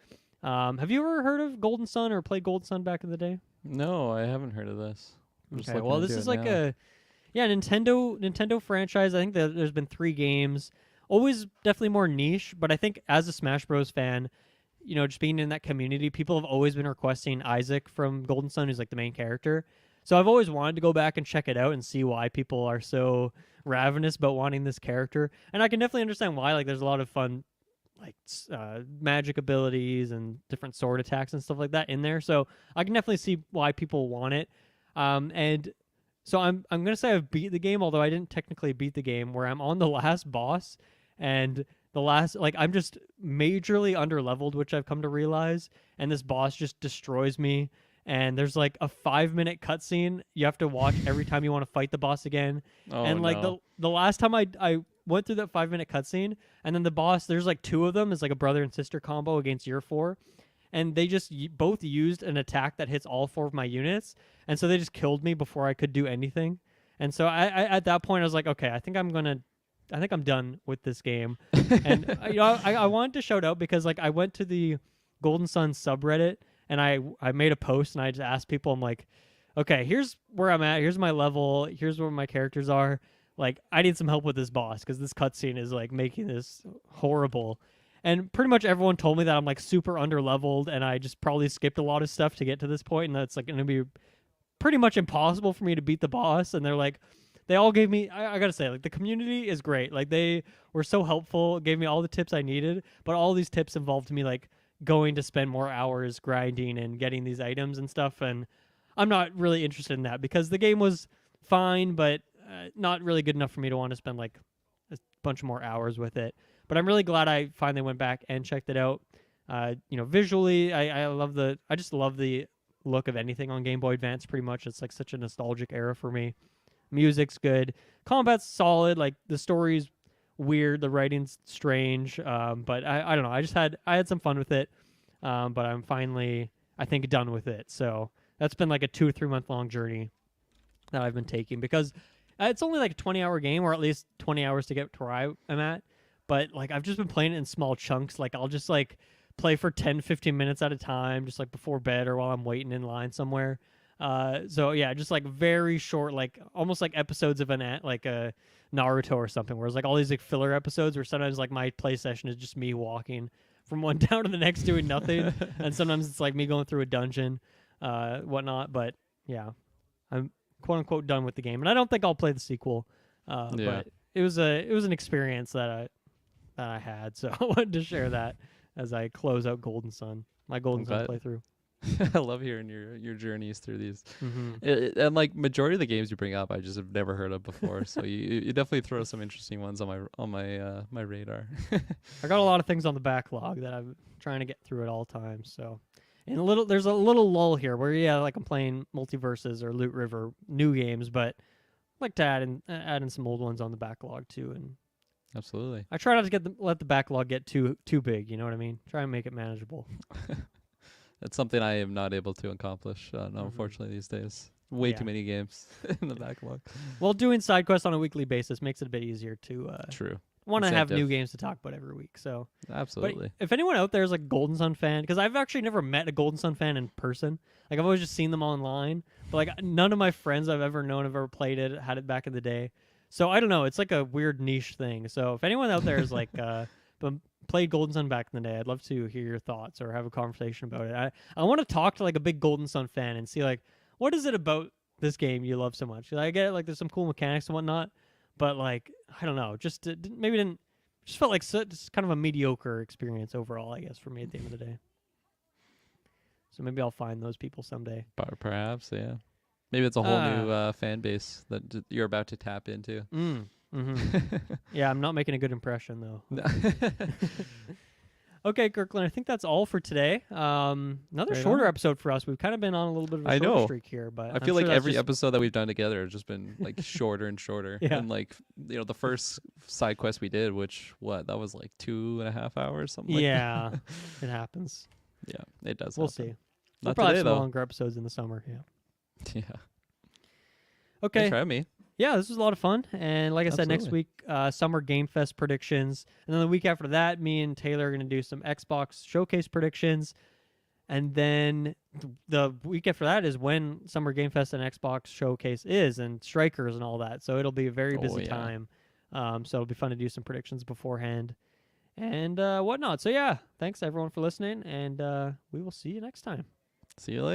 Have you ever heard of Golden Sun or played Golden Sun back in the day? No, I haven't heard of this. I'm just Okay, looking well this into is it like now. Nintendo franchise. I think that there's been 3 games. Always definitely more niche, but I think as a Smash Bros fan, just being in that community, people have always been requesting Isaac from Golden Sun, who's like the main character. So I've always wanted to go back and check it out and see why people are so ravenous about wanting this character. And I can definitely understand why. Like there's a lot of fun like magic abilities and different sword attacks and stuff like that in there. So I can definitely see why people want it. And so I'm gonna say I've beat the game, although I didn't technically beat the game, where I'm on the last boss, and the last I'm just majorly underleveled, which I've come to realize, and this boss just destroys me. And there's like a 5-minute cutscene you have to watch every time you want to fight the boss again. Oh, And like no. the last time I went through that 5-minute cutscene, and then the boss, there's like 2 of them, is like a brother and sister combo against your 4, and they just both used an attack that hits all 4 of my units, and so they just killed me before I could do anything. And so I at that point I was like, okay, I think I'm done with this game. And I wanted to shout out because like I went to the Golden Sun subreddit, and I made a post and I just asked people, I'm like, okay, here's where I'm at, here's my level, here's where my characters are. Like, I need some help with this boss because this cutscene is like making this horrible. And pretty much everyone told me that I'm like super underleveled and I just probably skipped a lot of stuff to get to this point, and that's like going to be pretty much impossible for me to beat the boss. And they're like, they all gave me, I gotta say, like, the community is great. Like, they were so helpful, gave me all the tips I needed, but all these tips involved me like going to spend more hours grinding and getting these items and stuff. And I'm not really interested in that because the game was fine, but not really good enough for me to want to spend like a bunch more hours with it. But I'm really glad I finally went back and checked it out. Visually, I just love the look of anything on Game Boy Advance. Pretty much, it's like such a nostalgic era for me. Music's good, combat's solid. Like, the story's weird, the writing's strange. But I don't know. I had some fun with it. But I'm finally, I think, done with it. So that's been like a 2 or 3 month long journey that I've been taking, because it's only like a 20-hour game, or at least 20 hours to get to where I am at. But like, I've just been playing it in small chunks. Like, I'll just like play for 10, 15 minutes at a time, just like before bed or while I'm waiting in line somewhere. So yeah, just like very short, like almost like episodes of like a Naruto or something, where it's like all these like filler episodes where sometimes like my play session is just me walking from one town to the next doing nothing, and sometimes it's like me going through a dungeon, whatnot. But yeah, I'm quote unquote done with the game, and I don't think I'll play the sequel. But it was an experience that I had, so I wanted to share that as I close out Golden Sun, my Golden Sun playthrough. I love hearing your journeys through these, Mm-hmm. and like majority of the games you bring up, I just have never heard of before. So you definitely throw some interesting ones on my radar. I got a lot of things on the backlog that I'm trying to get through at all times. So, and there's a little lull here where like I'm playing MultiVersus or Loot River new games, but I like to add in some old ones on the backlog too. And absolutely, I try not to let the backlog get too big. You know what I mean? Try and make it manageable. That's something I am not able to accomplish, unfortunately, these days. Way too many games in the backlog. Well, doing Sidequest on a weekly basis makes it a bit easier to true. Want to have new games to talk about every week. So absolutely. But if anyone out there is like a Golden Sun fan, because I've actually never met a Golden Sun fan in person. Like, I've always just seen them online, but like none of my friends I've ever known have ever played it, had it back in the day. So I don't know. It's like a weird niche thing. So if anyone out there is like played Golden Sun back in the day, I'd love to hear your thoughts or have a conversation about it. I want to talk to like a big Golden Sun fan and see like, what is it about this game you love so much? I get it, like there's some cool mechanics and whatnot, but like, I don't know, just didn't just felt like just kind of a mediocre experience overall, I guess, for me at the end of the day. So maybe I'll find those people someday. Perhaps, yeah. Maybe it's a whole new fan base that you're about to tap into. Mm-hmm. Yeah, I'm not making a good impression though. Okay, Kirklin, I think that's all for today. Another shorter episode for us. We've kind of been on a little bit of a short streak here, but I feel like every episode that we've done together has just been like shorter and shorter. Yeah. And like, the first side quest we did, which that was like 2.5 hours, something. Yeah, it happens. Yeah, it does. We'll see. We'll probably have some longer episodes in the summer. Yeah. Yeah. Okay. Thanks for having me. Yeah, this was a lot of fun. And like I said, next week, Summer Game Fest predictions. And then the week after that, me and Taylor are going to do some Xbox Showcase predictions. And then the week after that is when Summer Game Fest and Xbox Showcase is, and Strikers and all that. So it'll be a very busy time. So it'll be fun to do some predictions beforehand and whatnot. So yeah, thanks everyone for listening. And we will see you next time. See you later.